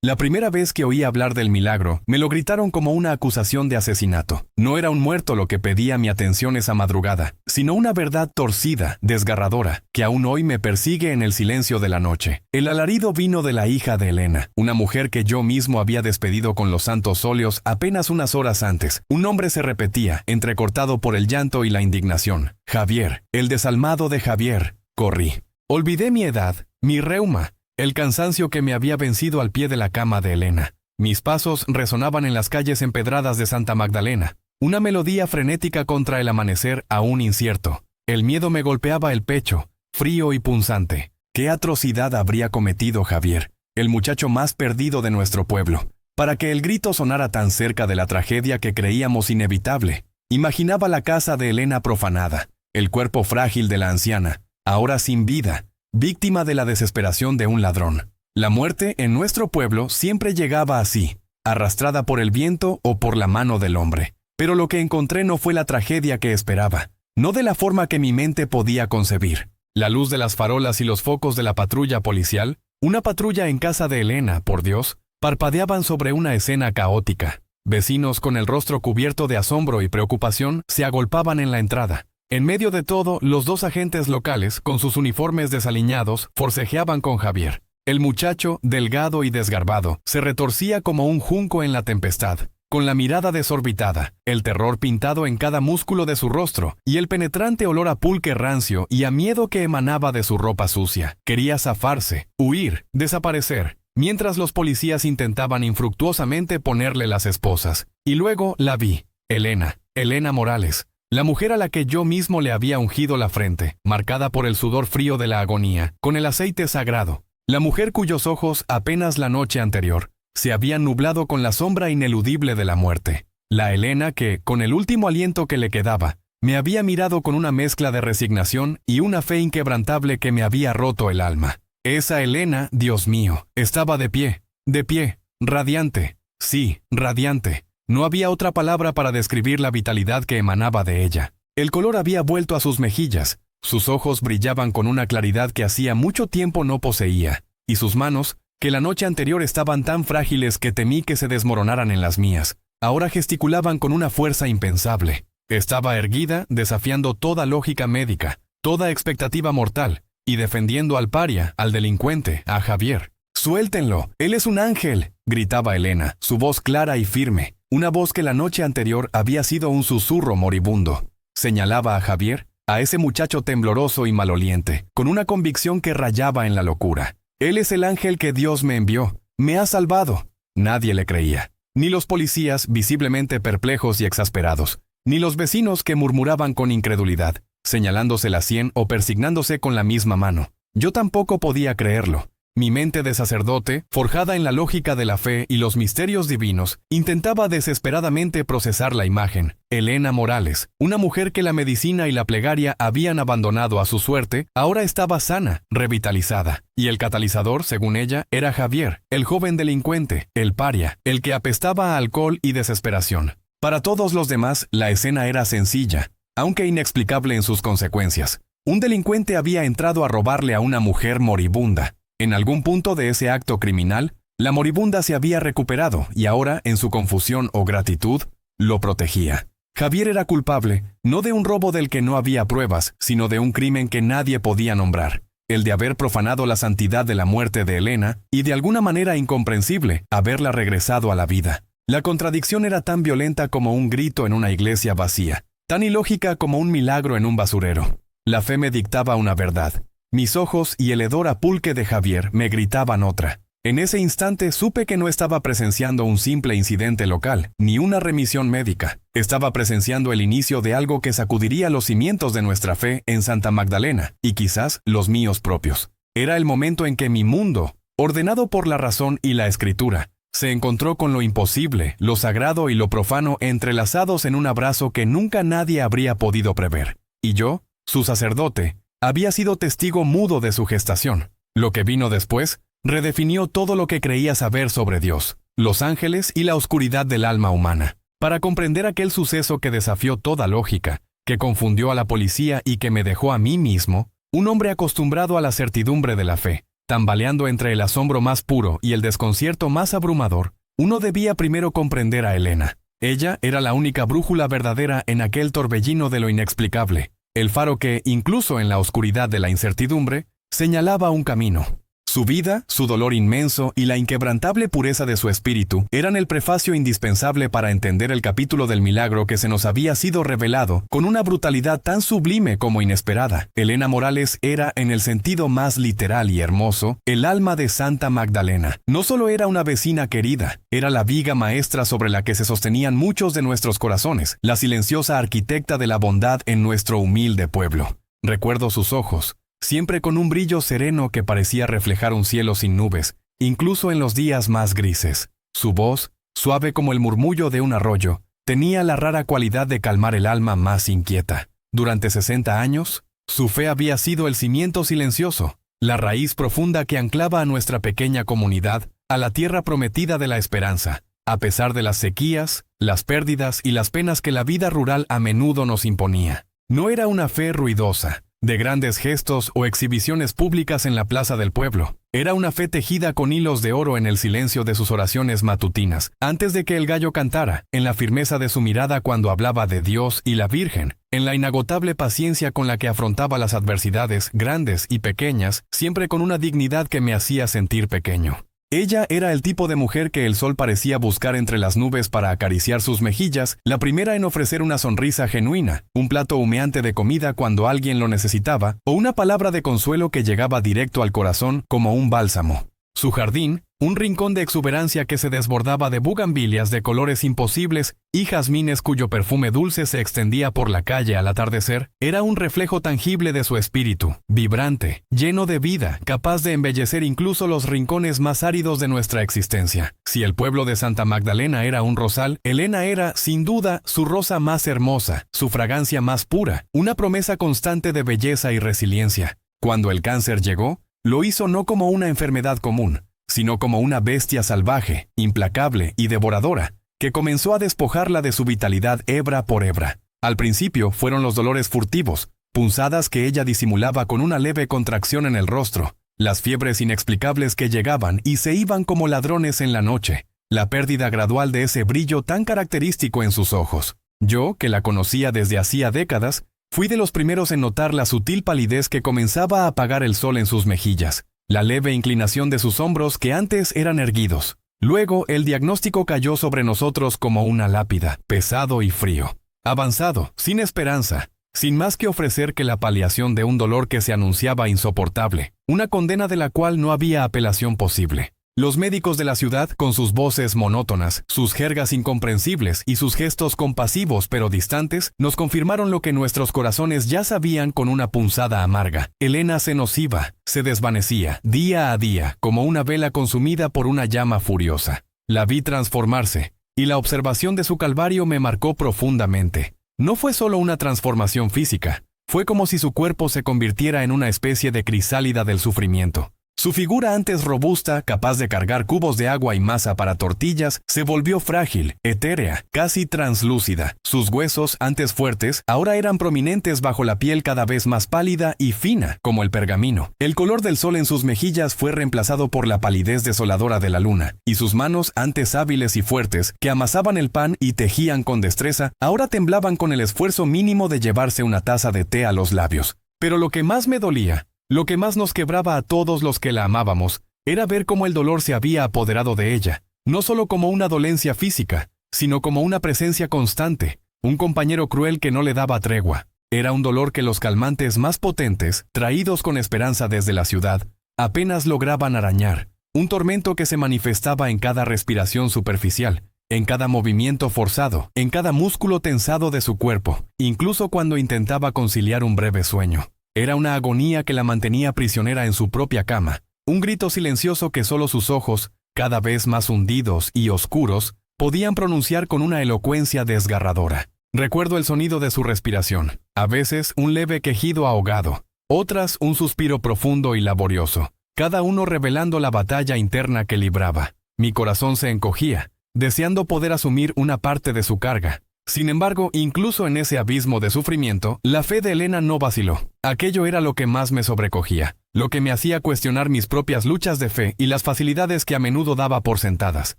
La primera vez que oí hablar del milagro, me lo gritaron como una acusación de asesinato. No era un muerto lo que pedía mi atención esa madrugada, sino una verdad torcida, desgarradora, que aún hoy me persigue en el silencio de la noche. El alarido vino de la hija de Elena, una mujer que yo mismo había despedido con los santos óleos apenas unas horas antes. Un nombre se repetía, entrecortado por el llanto y la indignación. Javier, el desalmado de Javier. Corrí. Olvidé mi edad, mi reuma, el cansancio que me había vencido al pie de la cama de Elena. Mis pasos resonaban en las calles empedradas de Santa Magdalena, una melodía frenética contra el amanecer aún incierto. El miedo me golpeaba el pecho, frío y punzante. ¿Qué atrocidad habría cometido Javier, el muchacho más perdido de nuestro pueblo, para que el grito sonara tan cerca de la tragedia que creíamos inevitable? Imaginaba la casa de Elena profanada, el cuerpo frágil de la anciana, ahora sin vida, víctima de la desesperación de un ladrón. La muerte en nuestro pueblo siempre llegaba así, arrastrada por el viento o por la mano del hombre. Pero lo que encontré no fue la tragedia que esperaba, no de la forma que mi mente podía concebir. La luz de las farolas y los focos de la patrulla policial, una patrulla en casa de Elena, por Dios, parpadeaban sobre una escena caótica. Vecinos con el rostro cubierto de asombro y preocupación se agolpaban en la entrada. En medio de todo, los dos agentes locales, con sus uniformes desaliñados, forcejeaban con Javier. El muchacho, delgado y desgarbado, se retorcía como un junco en la tempestad, con la mirada desorbitada, el terror pintado en cada músculo de su rostro, y el penetrante olor a pulque rancio y a miedo que emanaba de su ropa sucia. Quería zafarse, huir, desaparecer, mientras los policías intentaban infructuosamente ponerle las esposas. Y luego la vi, Elena Morales, la mujer a la que yo mismo le había ungido la frente, marcada por el sudor frío de la agonía, con el aceite sagrado. La mujer cuyos ojos, apenas la noche anterior, se habían nublado con la sombra ineludible de la muerte. La Elena que, con el último aliento que le quedaba, me había mirado con una mezcla de resignación y una fe inquebrantable que me había roto el alma. Esa Elena, Dios mío, estaba de pie, radiante. Sí, radiante. No había otra palabra para describir la vitalidad que emanaba de ella. El color había vuelto a sus mejillas, sus ojos brillaban con una claridad que hacía mucho tiempo no poseía, y sus manos, que la noche anterior estaban tan frágiles que temí que se desmoronaran en las mías, ahora gesticulaban con una fuerza impensable. Estaba erguida, desafiando toda lógica médica, toda expectativa mortal, y defendiendo al paria, al delincuente, a Javier. «¡Suéltenlo! ¡Él es un ángel!», gritaba Elena, su voz clara y firme, una voz que la noche anterior había sido un susurro moribundo. Señalaba a Javier, a ese muchacho tembloroso y maloliente, con una convicción que rayaba en la locura. «Él es el ángel que Dios me envió. Me ha salvado». Nadie le creía. Ni los policías, visiblemente perplejos y exasperados, ni los vecinos que murmuraban con incredulidad, señalándose la sien o persignándose con la misma mano. Yo tampoco podía creerlo. Mi mente de sacerdote, forjada en la lógica de la fe y los misterios divinos, intentaba desesperadamente procesar la imagen. Elena Morales, una mujer que la medicina y la plegaria habían abandonado a su suerte, ahora estaba sana, revitalizada. Y el catalizador, según ella, era Javier, el joven delincuente, el paria, el que apestaba a alcohol y desesperación. Para todos los demás, la escena era sencilla, aunque inexplicable en sus consecuencias. Un delincuente había entrado a robarle a una mujer moribunda. En algún punto de ese acto criminal, la moribunda se había recuperado y ahora, en su confusión o gratitud, lo protegía. Javier era culpable, no de un robo del que no había pruebas, sino de un crimen que nadie podía nombrar, el de haber profanado la santidad de la muerte de Elena y de alguna manera incomprensible, haberla regresado a la vida. La contradicción era tan violenta como un grito en una iglesia vacía, tan ilógica como un milagro en un basurero. La fe me dictaba una verdad. Mis ojos y el hedor a pulque de Javier me gritaban otra. En ese instante supe que no estaba presenciando un simple incidente local, ni una remisión médica. Estaba presenciando el inicio de algo que sacudiría los cimientos de nuestra fe en Santa Magdalena, y quizás los míos propios. Era el momento en que mi mundo, ordenado por la razón y la escritura, se encontró con lo imposible, lo sagrado y lo profano entrelazados en un abrazo que nunca nadie habría podido prever. Y yo, su sacerdote, había sido testigo mudo de su gestación. Lo que vino después redefinió todo lo que creía saber sobre Dios, los ángeles y la oscuridad del alma humana. Para comprender aquel suceso que desafió toda lógica, que confundió a la policía y que me dejó a mí mismo, un hombre acostumbrado a la certidumbre de la fe, Tambaleando entre el asombro más puro y el desconcierto más abrumador, uno debía primero comprender a Elena. Ella era la única brújula verdadera en aquel torbellino de lo inexplicable, el faro que, incluso en la oscuridad de la incertidumbre, señalaba un camino. Su vida, su dolor inmenso y la inquebrantable pureza de su espíritu eran el prefacio indispensable para entender el capítulo del milagro que se nos había sido revelado con una brutalidad tan sublime como inesperada. Elena Morales era, en el sentido más literal y hermoso, el alma de Santa Magdalena. No solo era una vecina querida, era la viga maestra sobre la que se sostenían muchos de nuestros corazones, la silenciosa arquitecta de la bondad en nuestro humilde pueblo. Recuerdo sus ojos, siempre con un brillo sereno que parecía reflejar un cielo sin nubes, incluso en los días más grises. Su voz, suave como el murmullo de un arroyo, tenía la rara cualidad de calmar el alma más inquieta. Durante 60 años, su fe había sido el cimiento silencioso, la raíz profunda que anclaba a nuestra pequeña comunidad a la tierra prometida de la esperanza, a pesar de las sequías, las pérdidas y las penas que la vida rural a menudo nos imponía. No era una fe ruidosa, de grandes gestos o exhibiciones públicas en la plaza del pueblo. Era una fe tejida con hilos de oro en el silencio de sus oraciones matutinas, antes de que el gallo cantara, en la firmeza de su mirada cuando hablaba de Dios y la Virgen, en la inagotable paciencia con la que afrontaba las adversidades, grandes y pequeñas, siempre con una dignidad que me hacía sentir pequeño. Ella era el tipo de mujer que el sol parecía buscar entre las nubes para acariciar sus mejillas, la primera en ofrecer una sonrisa genuina, un plato humeante de comida cuando alguien lo necesitaba, o una palabra de consuelo que llegaba directo al corazón como un bálsamo. Su jardín, un rincón de exuberancia que se desbordaba de bugambilias de colores imposibles y jazmines cuyo perfume dulce se extendía por la calle al atardecer, era un reflejo tangible de su espíritu, vibrante, lleno de vida, capaz de embellecer incluso los rincones más áridos de nuestra existencia. Si el pueblo de Santa Magdalena era un rosal, Elena era, sin duda, su rosa más hermosa, su fragancia más pura, una promesa constante de belleza y resiliencia. Cuando el cáncer llegó, lo hizo no como una enfermedad común, sino como una bestia salvaje, implacable y devoradora, que comenzó a despojarla de su vitalidad hebra por hebra. Al principio fueron los dolores furtivos, punzadas que ella disimulaba con una leve contracción en el rostro, las fiebres inexplicables que llegaban y se iban como ladrones en la noche, la pérdida gradual de ese brillo tan característico en sus ojos. Yo, que la conocía desde hacía décadas, fui de los primeros en notar la sutil palidez que comenzaba a apagar el sol en sus mejillas, la leve inclinación de sus hombros que antes eran erguidos. Luego el diagnóstico cayó sobre nosotros como una lápida, pesado y frío, avanzado, sin esperanza, sin más que ofrecer que la paliación de un dolor que se anunciaba insoportable, una condena de la cual no había apelación posible. Los médicos de la ciudad, con sus voces monótonas, sus jergas incomprensibles y sus gestos compasivos pero distantes, nos confirmaron lo que nuestros corazones ya sabían con una punzada amarga. Elena se nos iba, se desvanecía, día a día, como una vela consumida por una llama furiosa. La vi transformarse, y la observación de su calvario me marcó profundamente. No fue solo una transformación física, fue como si su cuerpo se convirtiera en una especie de crisálida del sufrimiento. Su figura antes robusta, capaz de cargar cubos de agua y masa para tortillas, se volvió frágil, etérea, casi translúcida. Sus huesos, antes fuertes, ahora eran prominentes bajo la piel cada vez más pálida y fina, como el pergamino. El color del sol en sus mejillas fue reemplazado por la palidez desoladora de la luna, y sus manos, antes hábiles y fuertes, que amasaban el pan y tejían con destreza, ahora temblaban con el esfuerzo mínimo de llevarse una taza de té a los labios. Pero lo que más me dolía, lo que más nos quebraba a todos los que la amábamos, era ver cómo el dolor se había apoderado de ella, no solo como una dolencia física, sino como una presencia constante, un compañero cruel que no le daba tregua. Era un dolor que los calmantes más potentes, traídos con esperanza desde la ciudad, apenas lograban arañar, un tormento que se manifestaba en cada respiración superficial, en cada movimiento forzado, en cada músculo tensado de su cuerpo, incluso cuando intentaba conciliar un breve sueño. Era una agonía que la mantenía prisionera en su propia cama, un grito silencioso que solo sus ojos, cada vez más hundidos y oscuros, podían pronunciar con una elocuencia desgarradora. Recuerdo el sonido de su respiración, a veces un leve quejido ahogado, otras un suspiro profundo y laborioso, cada uno revelando la batalla interna que libraba. Mi corazón se encogía, deseando poder asumir una parte de su carga, Sin embargo, incluso en ese abismo de sufrimiento, la fe de Elena no vaciló. Aquello era lo que más me sobrecogía, lo que me hacía cuestionar mis propias luchas de fe y las facilidades que a menudo daba por sentadas.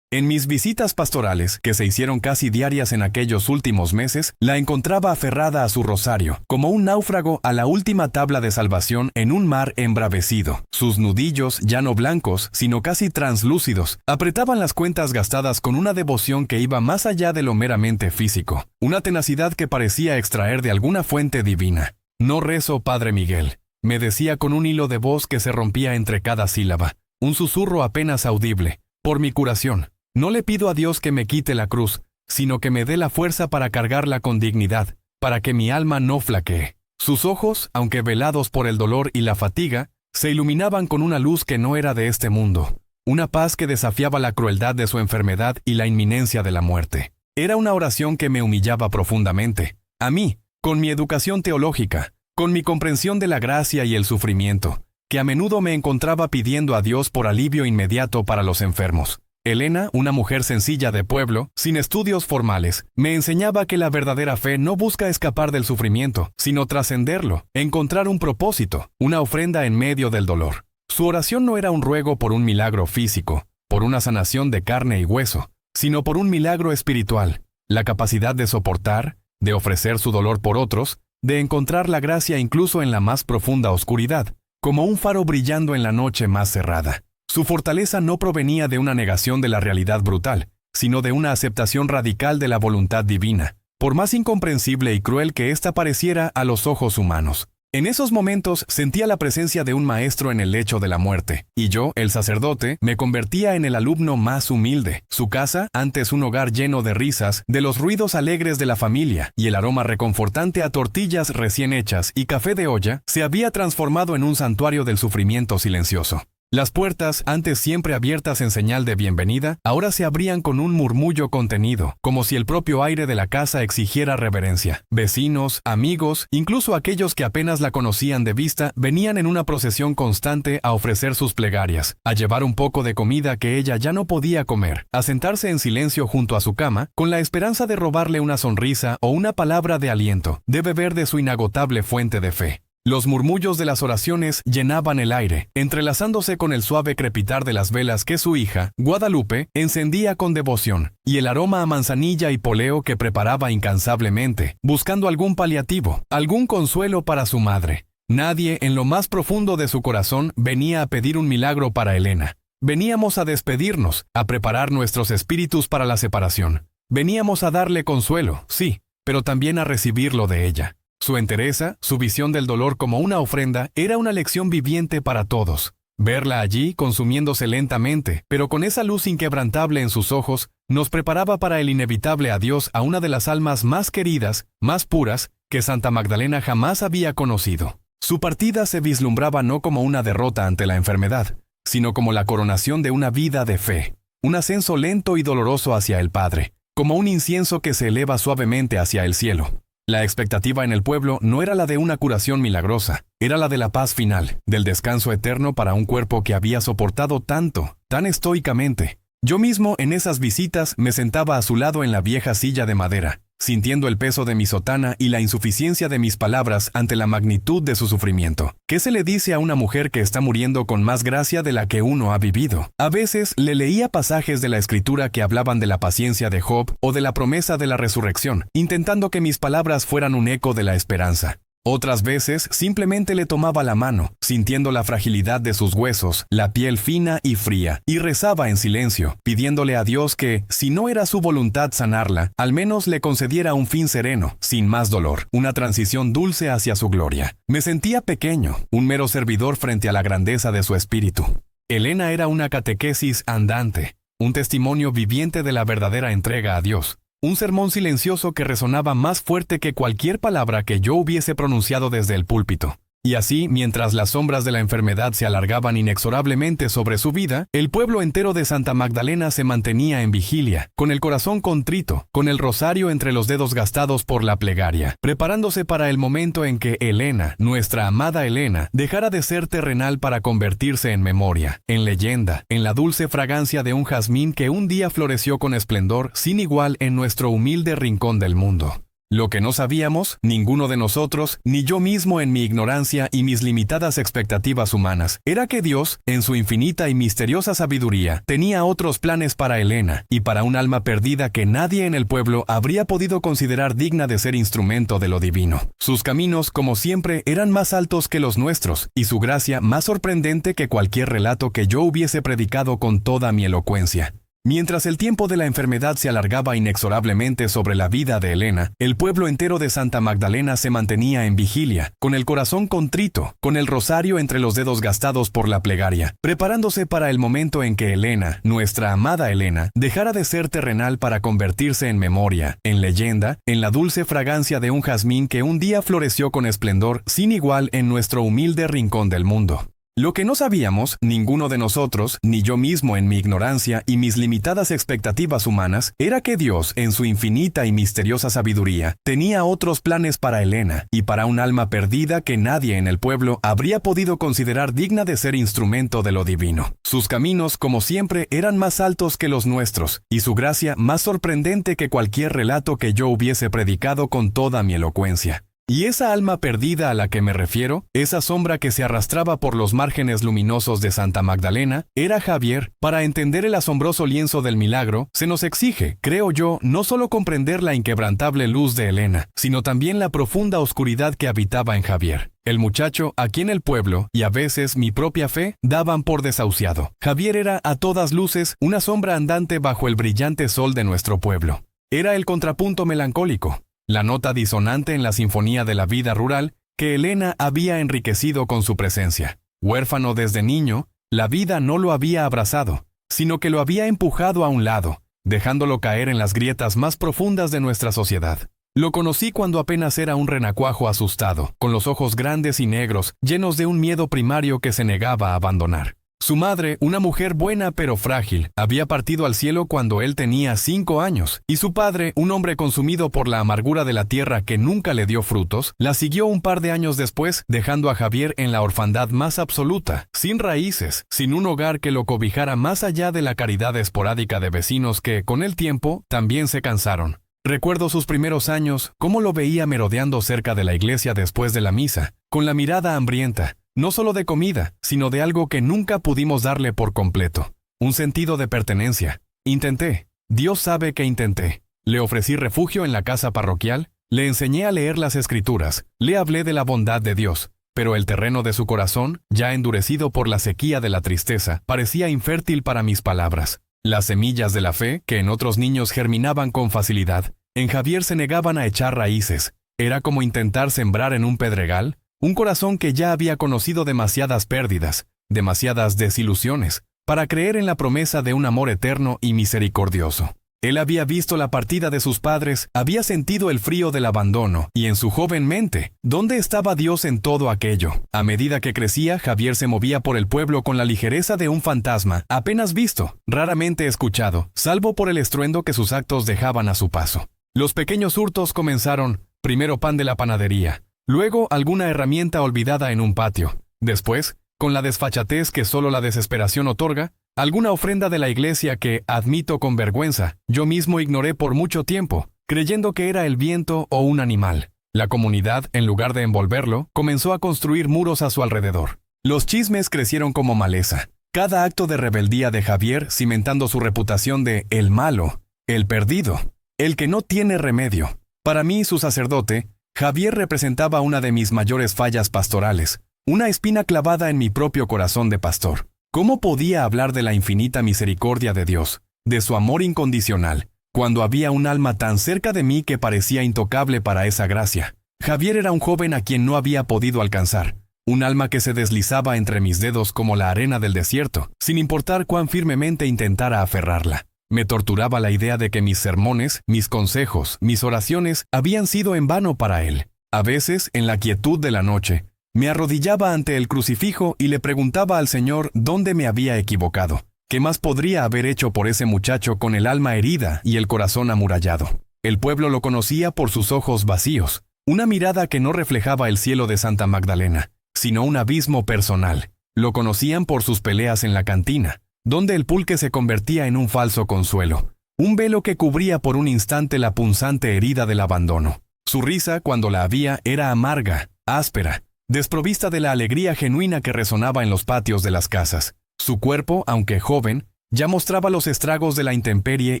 En mis visitas pastorales, que se hicieron casi diarias en aquellos últimos meses, la encontraba aferrada a su rosario, como un náufrago a la última tabla de salvación en un mar embravecido. Sus nudillos, ya no blancos, sino casi translúcidos, apretaban las cuentas gastadas con una devoción que iba más allá de lo meramente físico, una tenacidad que parecía extraer de alguna fuente divina. «No rezo, Padre Miguel», me decía con un hilo de voz que se rompía entre cada sílaba, un susurro apenas audible, «por mi curación. No le pido a Dios que me quite la cruz, sino que me dé la fuerza para cargarla con dignidad, para que mi alma no flaquee». Sus ojos, aunque velados por el dolor y la fatiga, se iluminaban con una luz que no era de este mundo, una paz que desafiaba la crueldad de su enfermedad y la inminencia de la muerte. Era una oración que me humillaba profundamente. A mí, con mi educación teológica, con mi comprensión de la gracia y el sufrimiento, que a menudo me encontraba pidiendo a Dios por alivio inmediato para los enfermos. Elena, una mujer sencilla de pueblo, sin estudios formales, me enseñaba que la verdadera fe no busca escapar del sufrimiento, sino trascenderlo, encontrar un propósito, una ofrenda en medio del dolor. Su oración no era un ruego por un milagro físico, por una sanación de carne y hueso, sino por un milagro espiritual, la capacidad de soportar, de ofrecer su dolor por otros, de encontrar la gracia incluso en la más profunda oscuridad, como un faro brillando en la noche más cerrada. Su fortaleza no provenía de una negación de la realidad brutal, sino de una aceptación radical de la voluntad divina, por más incomprensible y cruel que ésta pareciera a los ojos humanos. En esos momentos sentía la presencia de un maestro en el lecho de la muerte, y yo, el sacerdote, me convertía en el alumno más humilde. Su casa, antes un hogar lleno de risas, de los ruidos alegres de la familia, y el aroma reconfortante a tortillas recién hechas y café de olla, se había transformado en un santuario del sufrimiento silencioso. Las puertas, antes siempre abiertas en señal de bienvenida, ahora se abrían con un murmullo contenido, como si el propio aire de la casa exigiera reverencia. Vecinos, amigos, incluso aquellos que apenas la conocían de vista, venían en una procesión constante a ofrecer sus plegarias, a llevar un poco de comida que ella ya no podía comer, a sentarse en silencio junto a su cama, con la esperanza de robarle una sonrisa o una palabra de aliento, de beber de su inagotable fuente de fe. Los murmullos de las oraciones llenaban el aire, entrelazándose con el suave crepitar de las velas que su hija, Guadalupe, encendía con devoción, y el aroma a manzanilla y poleo que preparaba incansablemente, buscando algún paliativo, algún consuelo para su madre. Nadie, en lo más profundo de su corazón, venía a pedir un milagro para Elena. Veníamos a despedirnos, a preparar nuestros espíritus para la separación. Veníamos a darle consuelo, sí, pero también a recibirlo de ella. Su entereza, su visión del dolor como una ofrenda, era una lección viviente para todos. Verla allí, consumiéndose lentamente, pero con esa luz inquebrantable en sus ojos, nos preparaba para el inevitable adiós a una de las almas más queridas, más puras, que Santa Magdalena jamás había conocido. Su partida se vislumbraba no como una derrota ante la enfermedad, sino como la coronación de una vida de fe, un ascenso lento y doloroso hacia el Padre, como un incienso que se eleva suavemente hacia el cielo. La expectativa en el pueblo no era la de una curación milagrosa, era la de la paz final, del descanso eterno para un cuerpo que había soportado tanto, tan estoicamente. Yo mismo en esas visitas me sentaba a su lado en la vieja silla de madera, sintiendo el peso de mi sotana y la insuficiencia de mis palabras ante la magnitud de su sufrimiento. ¿Qué se le dice a una mujer que está muriendo con más gracia de la que uno ha vivido? A veces le leía pasajes de la Escritura que hablaban de la paciencia de Job o de la promesa de la resurrección, intentando que mis palabras fueran un eco de la esperanza. Otras veces simplemente le tomaba la mano, sintiendo la fragilidad de sus huesos, la piel fina y fría, y rezaba en silencio, pidiéndole a Dios que, si no era su voluntad sanarla, al menos le concediera un fin sereno, sin más dolor, una transición dulce hacia su gloria. Me sentía pequeño, un mero servidor frente a la grandeza de su espíritu. Elena era una catequesis andante, un testimonio viviente de la verdadera entrega a Dios. Un sermón silencioso que resonaba más fuerte que cualquier palabra que yo hubiese pronunciado desde el púlpito. Y así, mientras las sombras de la enfermedad se alargaban inexorablemente sobre su vida, el pueblo entero de Santa Magdalena se mantenía en vigilia, con el corazón contrito, con el rosario entre los dedos gastados por la plegaria, preparándose para el momento en que Helena, nuestra amada Helena, dejara de ser terrenal para convertirse en memoria, en leyenda, en la dulce fragancia de un jazmín que un día floreció con esplendor sin igual en nuestro humilde rincón del mundo. Lo que no sabíamos, ninguno de nosotros, ni yo mismo en mi ignorancia y mis limitadas expectativas humanas, era que Dios, en su infinita y misteriosa sabiduría, tenía otros planes para Helena y para un alma perdida que nadie en el pueblo habría podido considerar digna de ser instrumento de lo divino. Sus caminos, como siempre, eran más altos que los nuestros y su gracia más sorprendente que cualquier relato que yo hubiese predicado con toda mi elocuencia. Mientras el tiempo de la enfermedad se alargaba inexorablemente sobre la vida de Helena, el pueblo entero de Santa Magdalena se mantenía en vigilia, con el corazón contrito, con el rosario entre los dedos gastados por la plegaria, preparándose para el momento en que Helena, nuestra amada Helena, dejara de ser terrenal para convertirse en memoria, en leyenda, en la dulce fragancia de un jazmín que un día floreció con esplendor sin igual en nuestro humilde rincón del mundo. Lo que no sabíamos, ninguno de nosotros, ni yo mismo en mi ignorancia y mis limitadas expectativas humanas, era que Dios, en su infinita y misteriosa sabiduría, tenía otros planes para Helena y para un alma perdida que nadie en el pueblo habría podido considerar digna de ser instrumento de lo divino. Sus caminos, como siempre, eran más altos que los nuestros, y su gracia más sorprendente que cualquier relato que yo hubiese predicado con toda mi elocuencia. Y esa alma perdida a la que me refiero, esa sombra que se arrastraba por los márgenes luminosos de Santa Magdalena, era Javier. Para entender el asombroso lienzo del milagro, se nos exige, creo yo, no solo comprender la inquebrantable luz de Helena, sino también la profunda oscuridad que habitaba en Javier. El muchacho, a quien el pueblo, y a veces mi propia fe, daban por desahuciado. Javier era, a todas luces, una sombra andante bajo el brillante sol de nuestro pueblo. Era el contrapunto melancólico, la nota disonante en la sinfonía de la vida rural que Helena había enriquecido con su presencia. Huérfano desde niño, la vida no lo había abrazado, sino que lo había empujado a un lado, dejándolo caer en las grietas más profundas de nuestra sociedad. Lo conocí cuando apenas era un renacuajo asustado, con los ojos grandes y negros, llenos de un miedo primario que se negaba a abandonar. Su madre, una mujer buena pero frágil, había partido al cielo cuando él tenía 5 años, y su padre, un hombre consumido por la amargura de la tierra que nunca le dio frutos, la siguió un par de años después, dejando a Javier en la orfandad más absoluta, sin raíces, sin un hogar que lo cobijara más allá de la caridad esporádica de vecinos que, con el tiempo, también se cansaron. Recuerdo sus primeros años, cómo lo veía merodeando cerca de la iglesia después de la misa, con la mirada hambrienta, no solo de comida, sino de algo que nunca pudimos darle por completo. Un sentido de pertenencia. Intenté. Dios sabe que intenté. Le ofrecí refugio en la casa parroquial, le enseñé a leer las Escrituras, le hablé de la bondad de Dios, pero el terreno de su corazón, ya endurecido por la sequía de la tristeza, parecía infértil para mis palabras. Las semillas de la fe, que en otros niños germinaban con facilidad, en Javier se negaban a echar raíces. Era como intentar sembrar en un pedregal un corazón que ya había conocido demasiadas pérdidas, demasiadas desilusiones, para creer en la promesa de un amor eterno y misericordioso. Él había visto la partida de sus padres, había sentido el frío del abandono, y en su joven mente, ¿dónde estaba Dios en todo aquello? A medida que crecía, Javier se movía por el pueblo con la ligereza de un fantasma, apenas visto, raramente escuchado, salvo por el estruendo que sus actos dejaban a su paso. Los pequeños hurtos comenzaron, primero pan de la panadería, luego alguna herramienta olvidada en un patio, después, con la desfachatez que solo la desesperación otorga, alguna ofrenda de la iglesia que, admito con vergüenza, yo mismo ignoré por mucho tiempo, creyendo que era el viento o un animal. La comunidad, en lugar de envolverlo, comenzó a construir muros a su alrededor. Los chismes crecieron como maleza. Cada acto de rebeldía de Javier cimentando su reputación de el malo, el perdido, el que no tiene remedio. Para mí, su sacerdote, Javier representaba una de mis mayores fallas pastorales, una espina clavada en mi propio corazón de pastor. ¿Cómo podía hablar de la infinita misericordia de Dios, de su amor incondicional, cuando había un alma tan cerca de mí que parecía intocable para esa gracia? Javier era un joven a quien no había podido alcanzar, un alma que se deslizaba entre mis dedos como la arena del desierto, sin importar cuán firmemente intentara aferrarla. Me torturaba la idea de que mis sermones, mis consejos, mis oraciones habían sido en vano para él. A veces, en la quietud de la noche, Me arrodillaba ante el crucifijo y le preguntaba al Señor dónde me había equivocado. ¿Qué más podría haber hecho por ese muchacho con el alma herida y el corazón amurallado? El pueblo lo conocía por sus ojos vacíos, una mirada que no reflejaba el cielo de Santa Magdalena, sino un abismo personal. Lo conocían por sus peleas en la cantina, donde el pulque se convertía en un falso consuelo, un velo que cubría por un instante la punzante herida del abandono. Su risa, cuando la había, era amarga, áspera, desprovista de la alegría genuina que resonaba en los patios de las casas. Su cuerpo, aunque joven, ya mostraba los estragos de la intemperie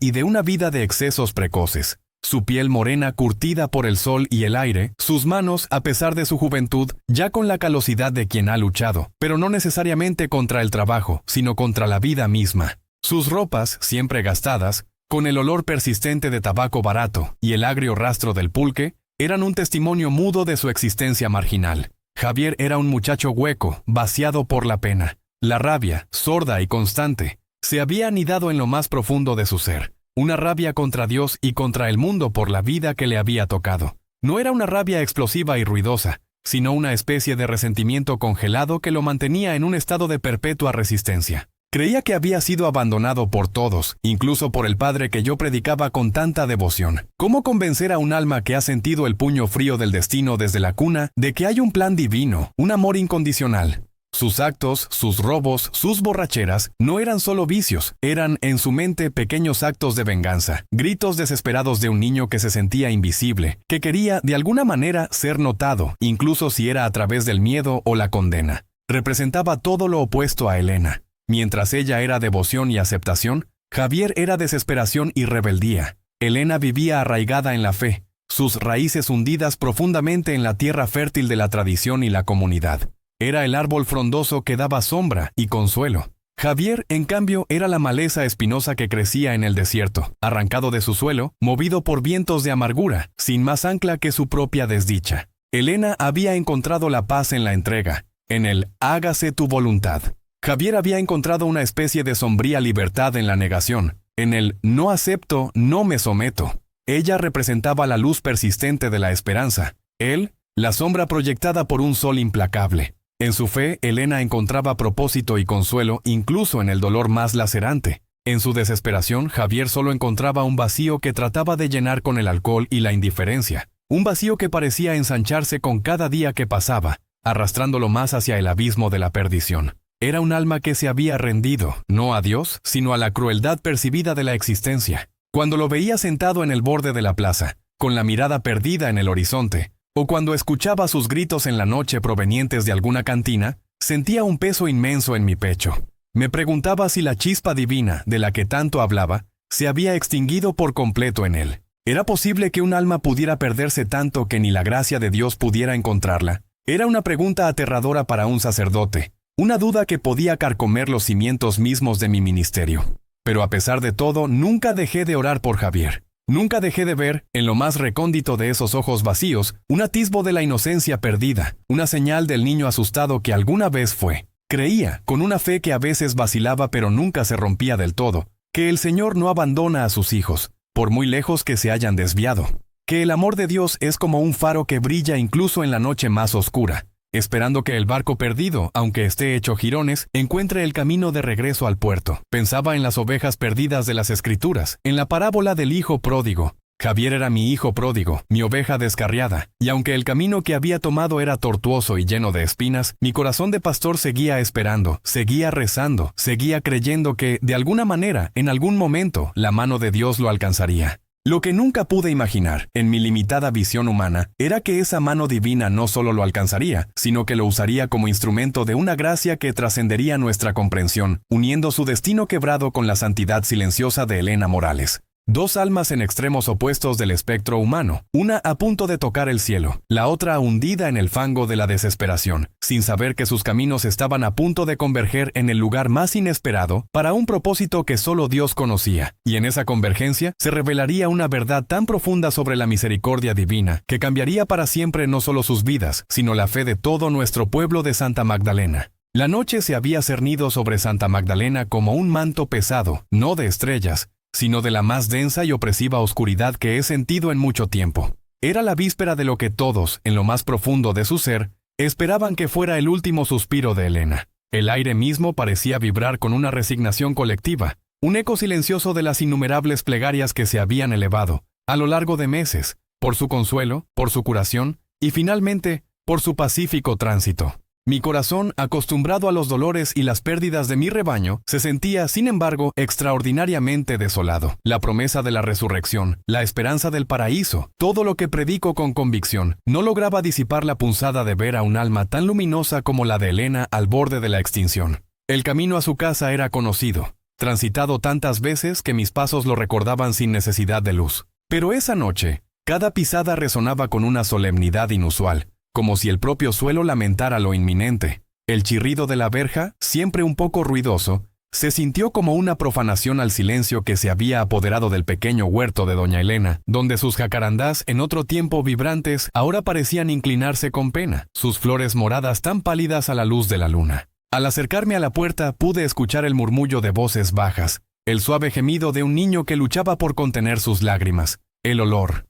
y de una vida de excesos precoces. Su piel morena curtida por el sol y el aire, sus manos, a pesar de su juventud, ya con la calosidad de quien ha luchado, pero no necesariamente contra el trabajo, sino contra la vida misma. Sus ropas, siempre gastadas, con el olor persistente de tabaco barato y el agrio rastro del pulque, eran un testimonio mudo de su existencia marginal. Javier era un muchacho hueco, vaciado por la pena. La rabia, sorda y constante, se había anidado en lo más profundo de su ser. Una rabia contra Dios y contra el mundo por la vida que le había tocado. No era una rabia explosiva y ruidosa, sino una especie de resentimiento congelado que lo mantenía en un estado de perpetua resistencia. Creía que había sido abandonado por todos, incluso por el padre que yo predicaba con tanta devoción. ¿Cómo convencer a un alma que ha sentido el puño frío del destino desde la cuna de que hay un plan divino, un amor incondicional? Sus actos, sus robos, sus borracheras, no eran solo vicios, eran en su mente pequeños actos de venganza, gritos desesperados de un niño que se sentía invisible, que quería de alguna manera ser notado, incluso si era a través del miedo o la condena. Representaba todo lo opuesto a Elena. Mientras ella era devoción y aceptación, Javier era desesperación y rebeldía. Elena vivía arraigada en la fe, sus raíces hundidas profundamente en la tierra fértil de la tradición y la comunidad. Era el árbol frondoso que daba sombra y consuelo. Javier, en cambio, era la maleza espinosa que crecía en el desierto, arrancado de su suelo, movido por vientos de amargura, sin más ancla que su propia desdicha. Elena había encontrado la paz en la entrega, en el hágase tu voluntad. Javier había encontrado una especie de sombría libertad en la negación, en el no acepto, no me someto. Ella representaba la luz persistente de la esperanza, él, la sombra proyectada por un sol implacable. En su fe, Elena encontraba propósito y consuelo incluso en el dolor más lacerante. En su desesperación, Javier solo encontraba un vacío que trataba de llenar con el alcohol y la indiferencia. Un vacío que parecía ensancharse con cada día que pasaba, arrastrándolo más hacia el abismo de la perdición. Era un alma que se había rendido, no a Dios, sino a la crueldad percibida de la existencia. Cuando lo veía sentado en el borde de la plaza, con la mirada perdida en el horizonte, o cuando escuchaba sus gritos en la noche provenientes de alguna cantina, sentía un peso inmenso en mi pecho. Me preguntaba si la chispa divina, de la que tanto hablaba, se había extinguido por completo en él. ¿Era posible que un alma pudiera perderse tanto que ni la gracia de Dios pudiera encontrarla? Era una pregunta aterradora para un sacerdote, una duda que podía carcomer los cimientos mismos de mi ministerio. Pero a pesar de todo, nunca dejé de orar por Javier. Nunca dejé de ver, en lo más recóndito de esos ojos vacíos, un atisbo de la inocencia perdida, una señal del niño asustado que alguna vez fue. Creía, con una fe que a veces vacilaba pero nunca se rompía del todo, que el Señor no abandona a sus hijos, por muy lejos que se hayan desviado. Que el amor de Dios es como un faro que brilla incluso en la noche más oscura, esperando que el barco perdido, aunque esté hecho jirones, encuentre el camino de regreso al puerto. Pensaba en las ovejas perdidas de las Escrituras, en la parábola del hijo pródigo. Javier era mi hijo pródigo, mi oveja descarriada, y aunque el camino que había tomado era tortuoso y lleno de espinas, mi corazón de pastor seguía esperando, seguía rezando, seguía creyendo que, de alguna manera, en algún momento, la mano de Dios lo alcanzaría. Lo que nunca pude imaginar, en mi limitada visión humana, era que esa mano divina no solo lo alcanzaría, sino que lo usaría como instrumento de una gracia que trascendería nuestra comprensión, uniendo su destino quebrado con la santidad silenciosa de Elena Morales. Dos almas en extremos opuestos del espectro humano, una a punto de tocar el cielo, la otra hundida en el fango de la desesperación, sin saber que sus caminos estaban a punto de converger en el lugar más inesperado para un propósito que solo Dios conocía, y en esa convergencia se revelaría una verdad tan profunda sobre la misericordia divina que cambiaría para siempre no solo sus vidas, sino la fe de todo nuestro pueblo de Santa Magdalena. La noche se había cernido sobre Santa Magdalena como un manto pesado, no de estrellas, sino de la más densa y opresiva oscuridad que he sentido en mucho tiempo. Era la víspera de lo que todos, en lo más profundo de su ser, Esperaban que fuera el último suspiro de Elena. El aire mismo parecía vibrar con una resignación colectiva, un eco silencioso de las innumerables plegarias que se habían elevado, a lo largo de meses, por su consuelo, por su curación, y finalmente, por su pacífico tránsito. Mi corazón, acostumbrado a los dolores y las pérdidas de mi rebaño, se sentía, sin embargo, extraordinariamente desolado. La promesa de la resurrección, la esperanza del paraíso, todo lo que predico con convicción, no lograba disipar la punzada de ver a un alma tan luminosa como la de Elena al borde de la extinción. El camino a su casa era conocido, transitado tantas veces que mis pasos lo recordaban sin necesidad de luz. Pero esa noche, cada pisada resonaba con una solemnidad inusual, como si el propio suelo lamentara lo inminente. El chirrido de la verja, siempre un poco ruidoso, se sintió como una profanación al silencio que se había apoderado del pequeño huerto de doña Elena, donde sus jacarandás, en otro tiempo vibrantes, ahora parecían inclinarse con pena, sus flores moradas tan pálidas a la luz de la luna. Al acercarme a la puerta pude escuchar el murmullo de voces bajas, el suave gemido de un niño que luchaba por contener sus lágrimas. El olor,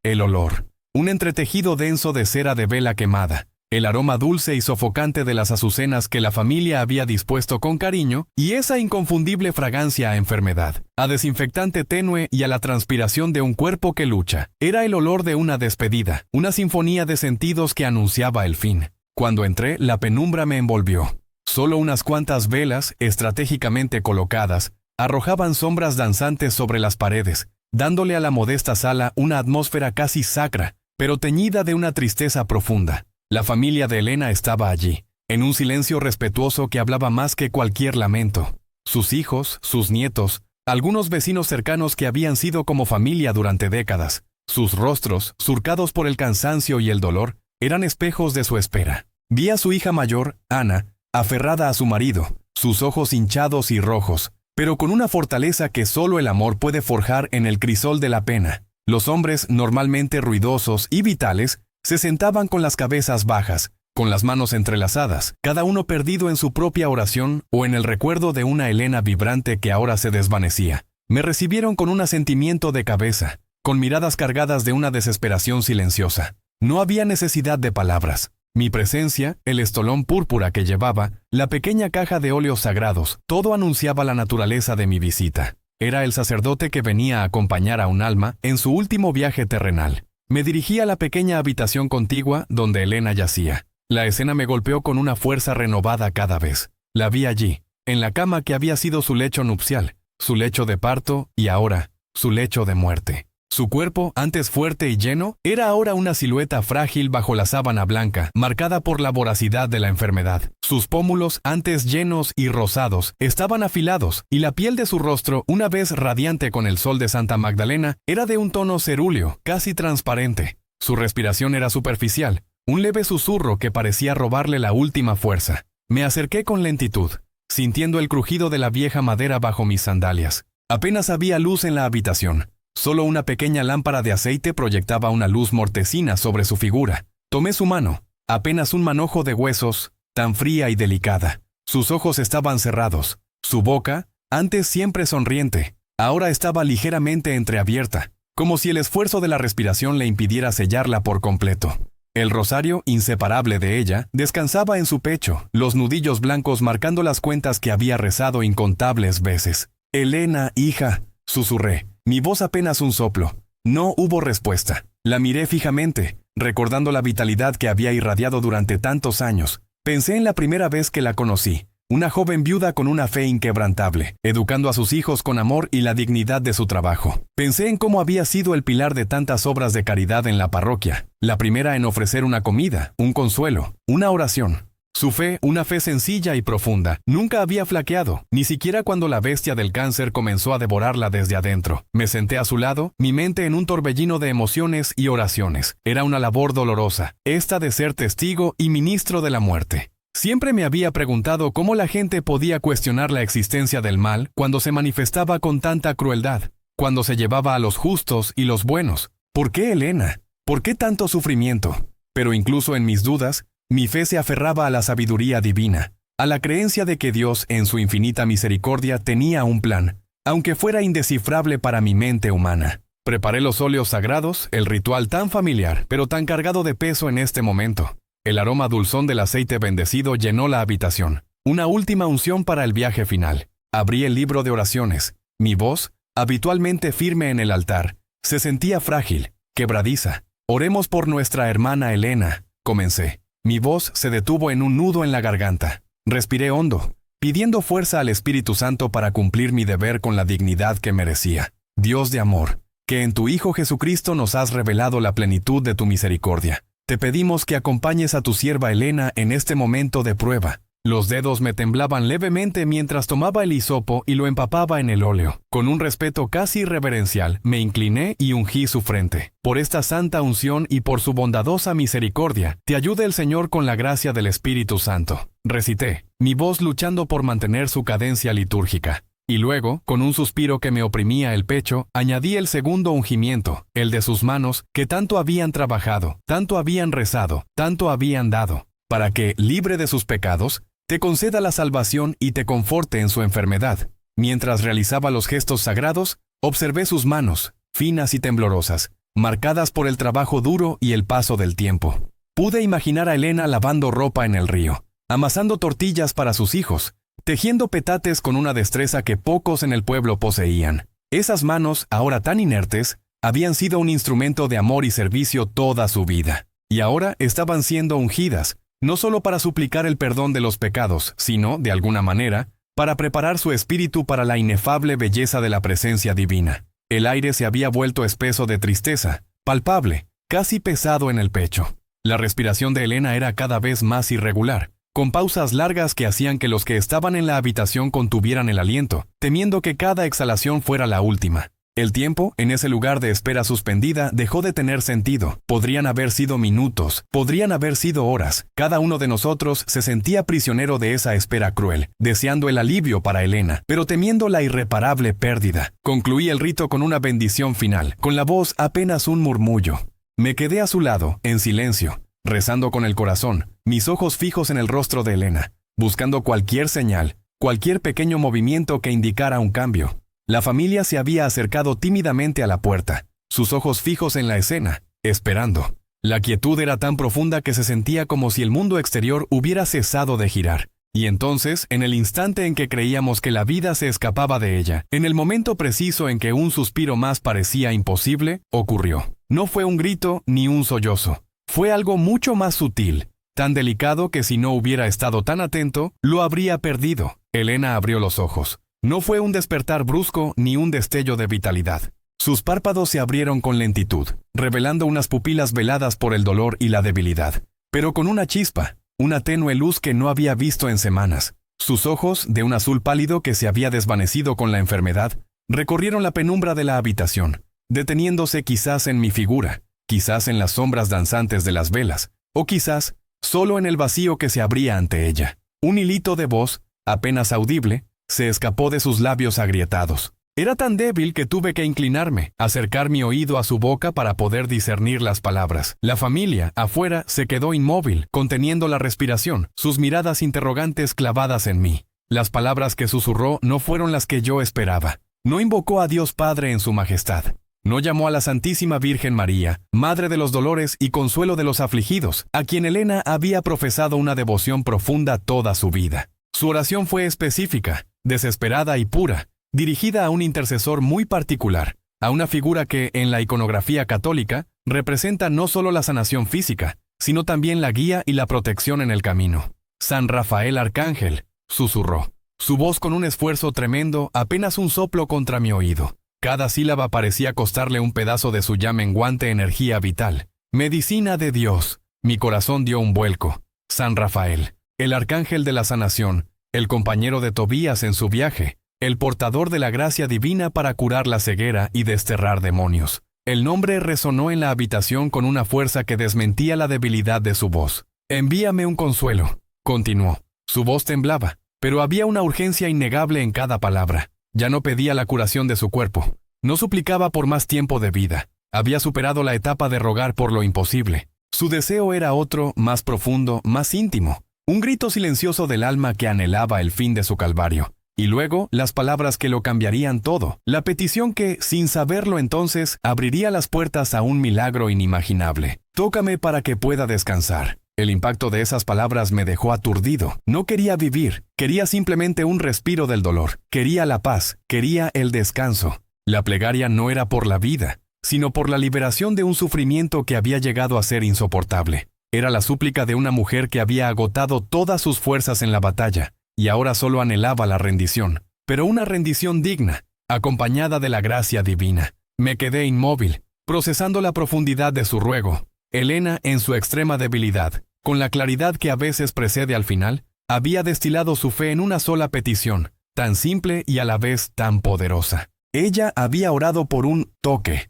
el olor. Un entretejido denso de cera de vela quemada, el aroma dulce y sofocante de las azucenas que la familia había dispuesto con cariño, y esa inconfundible fragancia a enfermedad, a desinfectante tenue y a la transpiración de un cuerpo que lucha. Era el olor de una despedida, una sinfonía de sentidos que anunciaba el fin. Cuando entré, la penumbra me envolvió. Solo unas cuantas velas, estratégicamente colocadas, arrojaban sombras danzantes sobre las paredes, dándole a la modesta sala una atmósfera casi sacra, pero teñida de una tristeza profunda. La familia de Elena estaba allí, en un silencio respetuoso que hablaba más que cualquier lamento. Sus hijos, sus nietos, algunos vecinos cercanos que habían sido como familia durante décadas, sus rostros, surcados por el cansancio y el dolor, eran espejos de su espera. Vi a su hija mayor, Ana, aferrada a su marido, sus ojos hinchados y rojos, pero con una fortaleza que solo el amor puede forjar en el crisol de la pena. Los hombres, normalmente ruidosos y vitales, se sentaban con las cabezas bajas, con las manos entrelazadas, cada uno perdido en su propia oración o en el recuerdo de una Elena vibrante que ahora se desvanecía. Me recibieron con un asentimiento de cabeza, con miradas cargadas de una desesperación silenciosa. No había necesidad de palabras. Mi presencia, el estolón púrpura que llevaba, la pequeña caja de óleos sagrados, todo anunciaba la naturaleza de mi visita. Era el sacerdote que venía a acompañar a un alma en su último viaje terrenal. Me dirigí a la pequeña habitación contigua donde Elena yacía. La escena me golpeó con una fuerza renovada cada vez. La vi allí, en la cama que había sido su lecho nupcial, su lecho de parto y ahora, su lecho de muerte. Su cuerpo, antes fuerte y lleno, era ahora una silueta frágil bajo la sábana blanca, marcada por la voracidad de la enfermedad. Sus pómulos, antes llenos y rosados, estaban afilados, y la piel de su rostro, una vez radiante con el sol de Santa Magdalena, era de un tono cerúleo, casi transparente. Su respiración era superficial, un leve susurro que parecía robarle la última fuerza. Me acerqué con lentitud, sintiendo el crujido de la vieja madera bajo mis sandalias. Apenas había luz en la habitación. Solo una pequeña lámpara de aceite proyectaba una luz mortecina sobre su figura. Tomé su mano, apenas un manojo de huesos, tan fría y delicada. Sus ojos estaban cerrados. Su boca, antes siempre sonriente, ahora estaba ligeramente entreabierta, como si el esfuerzo de la respiración le impidiera sellarla por completo. El rosario, inseparable de ella, descansaba en su pecho, los nudillos blancos marcando las cuentas que había rezado incontables veces. «Elena, hija», susurré. Mi voz apenas un soplo. No hubo respuesta. La miré fijamente, recordando la vitalidad que había irradiado durante tantos años. Pensé en la primera vez que la conocí. Una joven viuda con una fe inquebrantable, educando a sus hijos con amor y la dignidad de su trabajo. Pensé en cómo había sido el pilar de tantas obras de caridad en la parroquia. La primera en ofrecer una comida, un consuelo, una oración. Su fe, una fe sencilla y profunda, nunca había flaqueado, ni siquiera cuando la bestia del cáncer comenzó a devorarla desde adentro. Me senté a su lado, mi mente en un torbellino de emociones y oraciones. Era una labor dolorosa, esta de ser testigo y ministro de la muerte. Siempre me había preguntado cómo la gente podía cuestionar la existencia del mal cuando se manifestaba con tanta crueldad, cuando se llevaba a los justos y los buenos. ¿Por qué Elena? ¿Por qué tanto sufrimiento? Pero incluso en mis dudas, mi fe se aferraba a la sabiduría divina, a la creencia de que Dios, en su infinita misericordia, tenía un plan, aunque fuera indescifrable para mi mente humana. Preparé los óleos sagrados, el ritual tan familiar, pero tan cargado de peso en este momento. El aroma dulzón del aceite bendecido llenó la habitación. Una última unción para el viaje final. Abrí el libro de oraciones. Mi voz, habitualmente firme en el altar, se sentía frágil, quebradiza. Oremos por nuestra hermana Elena, comencé. Mi voz se detuvo en un nudo en la garganta. Respiré hondo, pidiendo fuerza al Espíritu Santo para cumplir mi deber con la dignidad que merecía. Dios de amor, que en tu Hijo Jesucristo nos has revelado la plenitud de tu misericordia. Te pedimos que acompañes a tu sierva Elena en este momento de prueba. Los dedos me temblaban levemente mientras tomaba el hisopo y lo empapaba en el óleo. Con un respeto casi reverencial, me incliné y ungí su frente. Por esta santa unción y por su bondadosa misericordia, te ayude el Señor con la gracia del Espíritu Santo. Recité, mi voz luchando por mantener su cadencia litúrgica. Y luego, con un suspiro que me oprimía el pecho, añadí el segundo ungimiento, el de sus manos, que tanto habían trabajado, tanto habían rezado, tanto habían dado, para que, libre de sus pecados, te conceda la salvación y te conforte en su enfermedad. Mientras realizaba los gestos sagrados, observé sus manos, finas y temblorosas, marcadas por el trabajo duro y el paso del tiempo. Pude imaginar a Elena lavando ropa en el río, amasando tortillas para sus hijos, tejiendo petates con una destreza que pocos en el pueblo poseían. Esas manos, ahora tan inertes, habían sido un instrumento de amor y servicio toda su vida. Y ahora estaban siendo ungidas, no solo para suplicar el perdón de los pecados, sino, de alguna manera, para preparar su espíritu para la inefable belleza de la presencia divina. El aire se había vuelto espeso de tristeza, palpable, casi pesado en el pecho. La respiración de Elena era cada vez más irregular, con pausas largas que hacían que los que estaban en la habitación contuvieran el aliento, temiendo que cada exhalación fuera la última. El tiempo, en ese lugar de espera suspendida, dejó de tener sentido. Podrían haber sido minutos, podrían haber sido horas. Cada uno de nosotros se sentía prisionero de esa espera cruel, deseando el alivio para Elena, pero temiendo la irreparable pérdida. Concluí el rito con una bendición final, con la voz apenas un murmullo. Me quedé a su lado, en silencio, rezando con el corazón, mis ojos fijos en el rostro de Elena, buscando cualquier señal, cualquier pequeño movimiento que indicara un cambio. La familia se había acercado tímidamente a la puerta, sus ojos fijos en la escena, esperando. La quietud era tan profunda que se sentía como si el mundo exterior hubiera cesado de girar. Y entonces, en el instante en que creíamos que la vida se escapaba de ella, en el momento preciso en que un suspiro más parecía imposible, ocurrió. No fue un grito ni un sollozo. Fue algo mucho más sutil, tan delicado que si no hubiera estado tan atento, lo habría perdido. Elena abrió los ojos. No fue un despertar brusco ni un destello de vitalidad. Sus párpados se abrieron con lentitud, revelando unas pupilas veladas por el dolor y la debilidad, pero con una chispa, una tenue luz que no había visto en semanas. Sus ojos, de un azul pálido que se había desvanecido con la enfermedad, recorrieron la penumbra de la habitación, deteniéndose quizás en mi figura, quizás en las sombras danzantes de las velas, o quizás solo en el vacío que se abría ante ella. Un hilito de voz, apenas audible, se escapó de sus labios agrietados. Era tan débil que tuve que inclinarme, acercar mi oído a su boca para poder discernir las palabras. La familia, afuera, se quedó inmóvil, conteniendo la respiración, sus miradas interrogantes clavadas en mí. Las palabras que susurró no fueron las que yo esperaba. No invocó a Dios Padre en su majestad. No llamó a la Santísima Virgen María, Madre de los Dolores y Consuelo de los Afligidos, a quien Elena había profesado una devoción profunda toda su vida. Su oración fue específica, desesperada y pura, dirigida a un intercesor muy particular, a una figura que, en la iconografía católica, representa no solo la sanación física, sino también la guía y la protección en el camino. San Rafael Arcángel, susurró, su voz con un esfuerzo tremendo, apenas un soplo contra mi oído. Cada sílaba parecía costarle un pedazo de su ya menguante energía vital. Medicina de Dios. Mi corazón dio un vuelco. San Rafael, el arcángel de la sanación, el compañero de Tobías en su viaje, el portador de la gracia divina para curar la ceguera y desterrar demonios. El nombre resonó en la habitación con una fuerza que desmentía la debilidad de su voz. Envíame un consuelo, continuó. Su voz temblaba, pero había una urgencia innegable en cada palabra. Ya no pedía la curación de su cuerpo, no suplicaba por más tiempo de vida. Había superado la etapa de rogar por lo imposible. Su deseo era otro, más profundo, más íntimo. Un grito silencioso del alma que anhelaba el fin de su calvario. Y luego, las palabras que lo cambiarían todo. La petición que, sin saberlo entonces, abriría las puertas a un milagro inimaginable. Tócame para que pueda descansar. El impacto de esas palabras me dejó aturdido. No quería vivir, quería simplemente un respiro del dolor, quería la paz, quería el descanso. La plegaria no era por la vida, sino por la liberación de un sufrimiento que había llegado a ser insoportable. Era la súplica de una mujer que había agotado todas sus fuerzas en la batalla, y ahora solo anhelaba la rendición, pero una rendición digna, acompañada de la gracia divina. Me quedé inmóvil, procesando la profundidad de su ruego. Elena, en su extrema debilidad, con la claridad que a veces precede al final, había destilado su fe en una sola petición, tan simple y a la vez tan poderosa. Ella había orado por un toque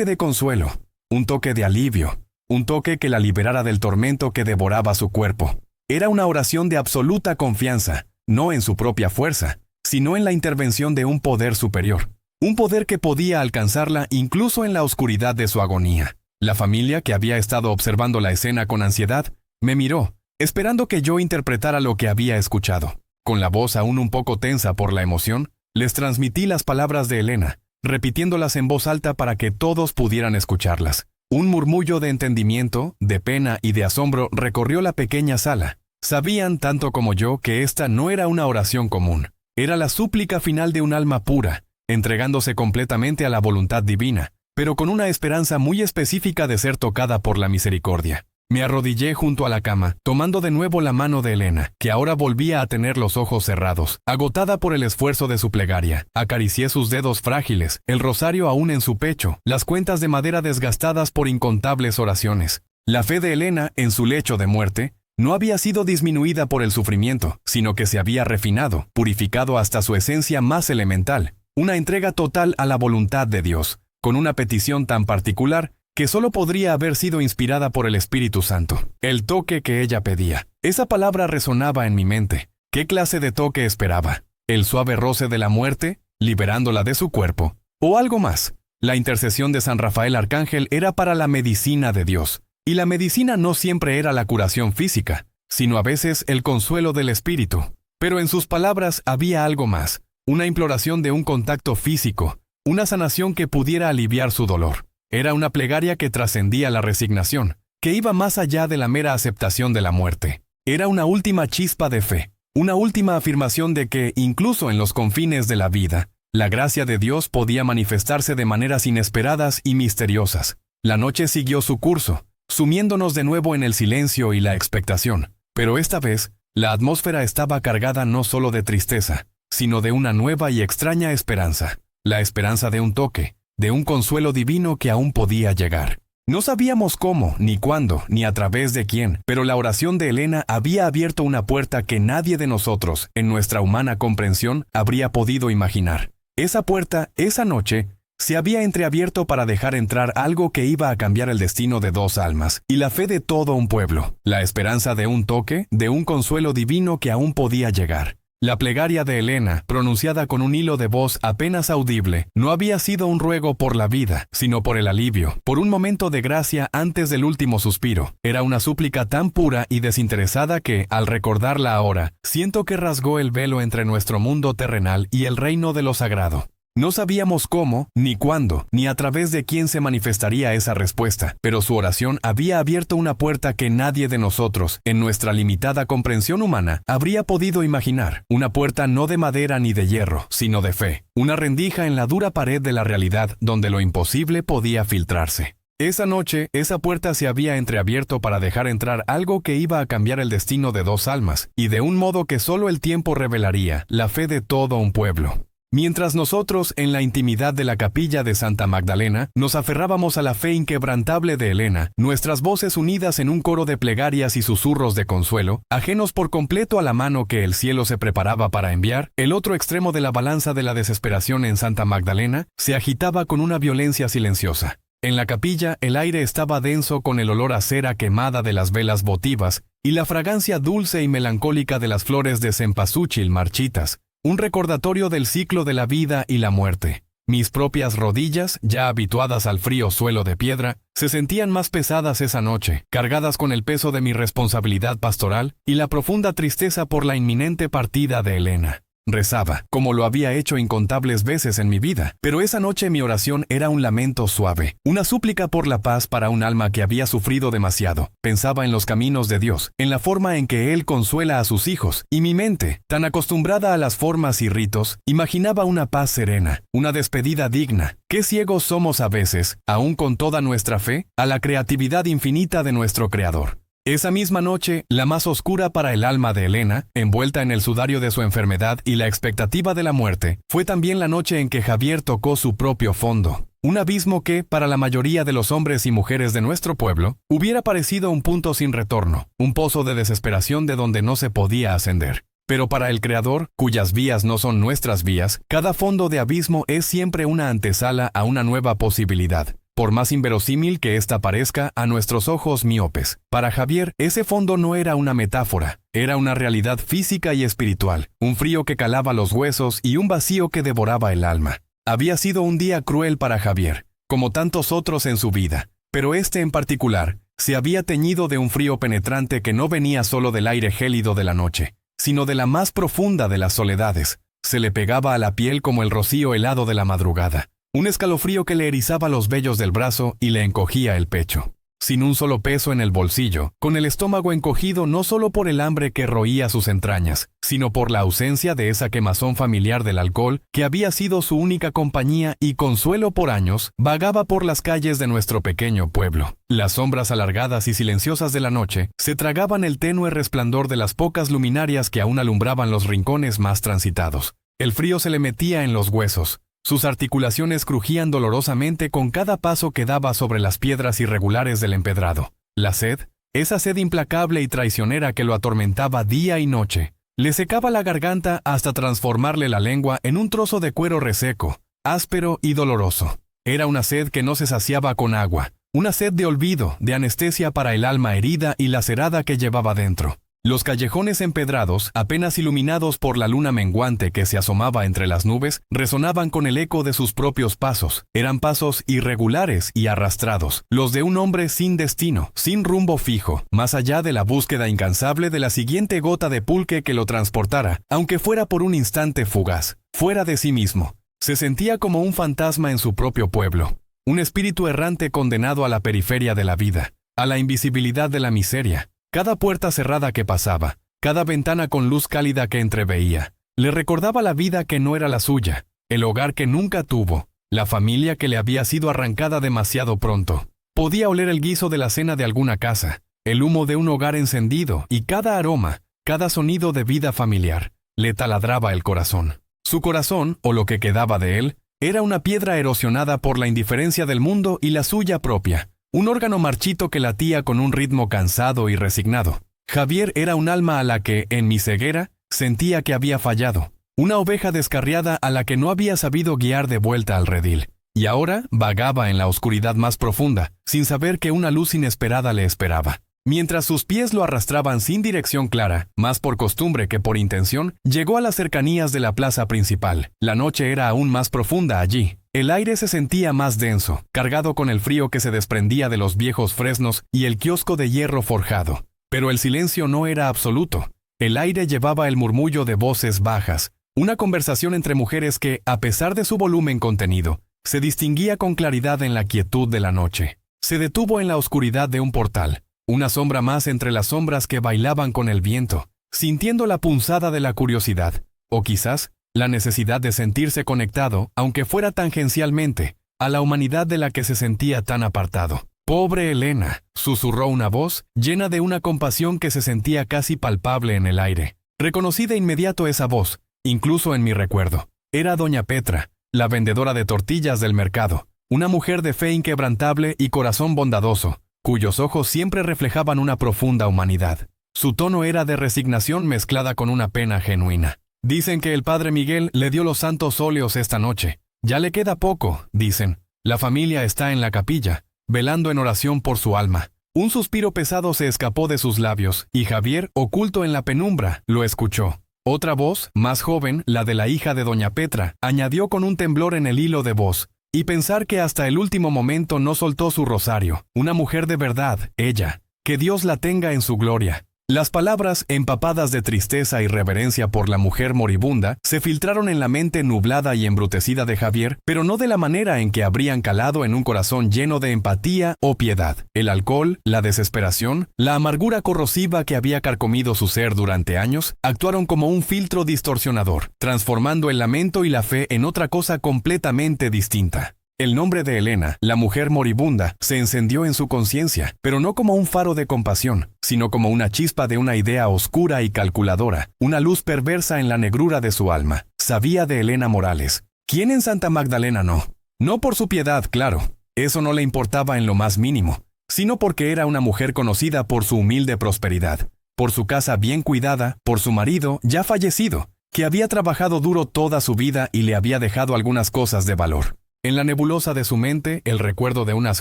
de consuelo, un toque de alivio, un toque que la liberara del tormento que devoraba su cuerpo. Era una oración de absoluta confianza, no en su propia fuerza, sino en la intervención de un poder superior, un poder que podía alcanzarla incluso en la oscuridad de su agonía. La familia, que había estado observando la escena con ansiedad, me miró, esperando que yo interpretara lo que había escuchado. Con la voz aún un poco tensa por la emoción, les transmití las palabras de Elena, repitiéndolas en voz alta para que todos pudieran escucharlas. Un murmullo de entendimiento, de pena y de asombro recorrió la pequeña sala. Sabían tanto como yo que esta no era una oración común. Era la súplica final de un alma pura, entregándose completamente a la voluntad divina, pero con una esperanza muy específica de ser tocada por la misericordia. Me arrodillé junto a la cama, tomando de nuevo la mano de Elena, que ahora volvía a tener los ojos cerrados, agotada por el esfuerzo de su plegaria. Acaricié sus dedos frágiles, el rosario aún en su pecho, las cuentas de madera desgastadas por incontables oraciones. La fe de Elena, en su lecho de muerte, no había sido disminuida por el sufrimiento, sino que se había refinado, purificado hasta su esencia más elemental, una entrega total a la voluntad de Dios, con una petición tan particular que solo podría haber sido inspirada por el Espíritu Santo. El toque que ella pedía. Esa palabra resonaba en mi mente. ¿Qué clase de toque esperaba? ¿El suave roce de la muerte, liberándola de su cuerpo? ¿O algo más? La intercesión de San Rafael Arcángel era para la medicina de Dios. Y la medicina no siempre era la curación física, sino a veces el consuelo del espíritu. Pero en sus palabras había algo más, una imploración de un contacto físico, una sanación que pudiera aliviar su dolor. Era una plegaria que trascendía la resignación, que iba más allá de la mera aceptación de la muerte. Era una última chispa de fe, una última afirmación de que, incluso en los confines de la vida, la gracia de Dios podía manifestarse de maneras inesperadas y misteriosas. La noche siguió su curso, sumiéndonos de nuevo en el silencio y la expectación. Pero esta vez, la atmósfera estaba cargada no solo de tristeza, sino de una nueva y extraña esperanza. La esperanza de un toque, de un consuelo divino que aún podía llegar. No sabíamos cómo, ni cuándo, ni a través de quién, pero la oración de Elena había abierto una puerta que nadie de nosotros, en nuestra humana comprensión, habría podido imaginar. Esa puerta, esa noche, se había entreabierto para dejar entrar algo que iba a cambiar el destino de dos almas, y la fe de todo un pueblo, la esperanza de un toque, de un consuelo divino que aún podía llegar. La plegaria de Elena, pronunciada con un hilo de voz apenas audible, no había sido un ruego por la vida, sino por el alivio, por un momento de gracia antes del último suspiro. Era una súplica tan pura y desinteresada que, al recordarla ahora, siento que rasgó el velo entre nuestro mundo terrenal y el reino de lo sagrado. No sabíamos cómo, ni cuándo, ni a través de quién se manifestaría esa respuesta, pero su oración había abierto una puerta que nadie de nosotros, en nuestra limitada comprensión humana, habría podido imaginar. Una puerta no de madera ni de hierro, sino de fe. Una rendija en la dura pared de la realidad donde lo imposible podía filtrarse. Esa noche, esa puerta se había entreabierto para dejar entrar algo que iba a cambiar el destino de dos almas, y de un modo que solo el tiempo revelaría, la fe de todo un pueblo. Mientras nosotros, en la intimidad de la capilla de Santa Magdalena, nos aferrábamos a la fe inquebrantable de Elena, nuestras voces unidas en un coro de plegarias y susurros de consuelo, ajenos por completo a la mano que el cielo se preparaba para enviar, el otro extremo de la balanza de la desesperación en Santa Magdalena se agitaba con una violencia silenciosa. En la capilla, el aire estaba denso con el olor a cera quemada de las velas votivas y la fragancia dulce y melancólica de las flores de cempasúchil marchitas, un recordatorio del ciclo de la vida y la muerte. Mis propias rodillas, ya habituadas al frío suelo de piedra, se sentían más pesadas esa noche, cargadas con el peso de mi responsabilidad pastoral y la profunda tristeza por la inminente partida de Elena. Rezaba, como lo había hecho incontables veces en mi vida, pero esa noche mi oración era un lamento suave, una súplica por la paz para un alma que había sufrido demasiado. Pensaba en los caminos de Dios, en la forma en que Él consuela a sus hijos, y mi mente, tan acostumbrada a las formas y ritos, imaginaba una paz serena, una despedida digna. Qué ciegos somos a veces, aún con toda nuestra fe, a la creatividad infinita de nuestro Creador. Esa misma noche, la más oscura para el alma de Elena, envuelta en el sudario de su enfermedad y la expectativa de la muerte, fue también la noche en que Javier tocó su propio fondo. Un abismo que, para la mayoría de los hombres y mujeres de nuestro pueblo, hubiera parecido un punto sin retorno, un pozo de desesperación de donde no se podía ascender. Pero para el Creador, cuyas vías no son nuestras vías, cada fondo de abismo es siempre una antesala a una nueva posibilidad, por más inverosímil que ésta parezca a nuestros ojos miopes. Para Javier, ese fondo no era una metáfora, era una realidad física y espiritual, un frío que calaba los huesos y un vacío que devoraba el alma. Había sido un día cruel para Javier, como tantos otros en su vida, pero este en particular se había teñido de un frío penetrante que no venía solo del aire gélido de la noche, sino de la más profunda de las soledades. Se le pegaba a la piel como el rocío helado de la madrugada. Un escalofrío que le erizaba los vellos del brazo y le encogía el pecho. Sin un solo peso en el bolsillo, con el estómago encogido no solo por el hambre que roía sus entrañas, sino por la ausencia de esa quemazón familiar del alcohol que había sido su única compañía y consuelo por años, vagaba por las calles de nuestro pequeño pueblo. Las sombras alargadas y silenciosas de la noche se tragaban el tenue resplandor de las pocas luminarias que aún alumbraban los rincones más transitados. El frío se le metía en los huesos. Sus articulaciones crujían dolorosamente con cada paso que daba sobre las piedras irregulares del empedrado. La sed, esa sed implacable y traicionera que lo atormentaba día y noche, le secaba la garganta hasta transformarle la lengua en un trozo de cuero reseco, áspero y doloroso. Era una sed que no se saciaba con agua, una sed de olvido, de anestesia para el alma herida y lacerada que llevaba dentro. Los callejones empedrados, apenas iluminados por la luna menguante que se asomaba entre las nubes, resonaban con el eco de sus propios pasos. Eran pasos irregulares y arrastrados, los de un hombre sin destino, sin rumbo fijo, más allá de la búsqueda incansable de la siguiente gota de pulque que lo transportara, aunque fuera por un instante fugaz, fuera de sí mismo. Se sentía como un fantasma en su propio pueblo, un espíritu errante condenado a la periferia de la vida, a la invisibilidad de la miseria. Cada puerta cerrada que pasaba, cada ventana con luz cálida que entreveía, le recordaba la vida que no era la suya, el hogar que nunca tuvo, la familia que le había sido arrancada demasiado pronto. Podía oler el guiso de la cena de alguna casa, el humo de un hogar encendido y cada aroma, cada sonido de vida familiar, le taladraba el corazón. Su corazón, o lo que quedaba de él, era una piedra erosionada por la indiferencia del mundo y la suya propia. Un órgano marchito que latía con un ritmo cansado y resignado. Javier era un alma a la que, en mi ceguera, sentía que había fallado. Una oveja descarriada a la que no había sabido guiar de vuelta al redil. Y ahora vagaba en la oscuridad más profunda, sin saber que una luz inesperada le esperaba. Mientras sus pies lo arrastraban sin dirección clara, más por costumbre que por intención, llegó a las cercanías de la plaza principal. La noche era aún más profunda allí. El aire se sentía más denso, cargado con el frío que se desprendía de los viejos fresnos y el kiosco de hierro forjado. Pero el silencio no era absoluto. El aire llevaba el murmullo de voces bajas, una conversación entre mujeres que, a pesar de su volumen contenido, se distinguía con claridad en la quietud de la noche. Se detuvo en la oscuridad de un portal, una sombra más entre las sombras que bailaban con el viento, sintiendo la punzada de la curiosidad, o quizás la necesidad de sentirse conectado, aunque fuera tangencialmente, a la humanidad de la que se sentía tan apartado. «Pobre Elena», susurró una voz, llena de una compasión que se sentía casi palpable en el aire. Reconocí de inmediato esa voz, incluso en mi recuerdo. Era doña Petra, la vendedora de tortillas del mercado, una mujer de fe inquebrantable y corazón bondadoso, cuyos ojos siempre reflejaban una profunda humanidad. Su tono era de resignación mezclada con una pena genuina. «Dicen que el padre Miguel le dio los santos óleos esta noche. Ya le queda poco», dicen. «La familia está en la capilla, velando en oración por su alma». Un suspiro pesado se escapó de sus labios, y Javier, oculto en la penumbra, lo escuchó. Otra voz, más joven, la de la hija de doña Petra, añadió con un temblor en el hilo de voz. «Y pensar que hasta el último momento no soltó su rosario. Una mujer de verdad, ella. Que Dios la tenga en su gloria». Las palabras, empapadas de tristeza y reverencia por la mujer moribunda, se filtraron en la mente nublada y embrutecida de Javier, pero no de la manera en que habrían calado en un corazón lleno de empatía o piedad. El alcohol, la desesperación, la amargura corrosiva que había carcomido su ser durante años, actuaron como un filtro distorsionador, transformando el lamento y la fe en otra cosa completamente distinta. El nombre de Elena, la mujer moribunda, se encendió en su conciencia, pero no como un faro de compasión, sino como una chispa de una idea oscura y calculadora, una luz perversa en la negrura de su alma. Sabía de Elena Morales. ¿Quién en Santa Magdalena no? No por su piedad, claro. Eso no le importaba en lo más mínimo, sino porque era una mujer conocida por su humilde prosperidad, por su casa bien cuidada, por su marido, ya fallecido, que había trabajado duro toda su vida y le había dejado algunas cosas de valor. En la nebulosa de su mente, el recuerdo de unas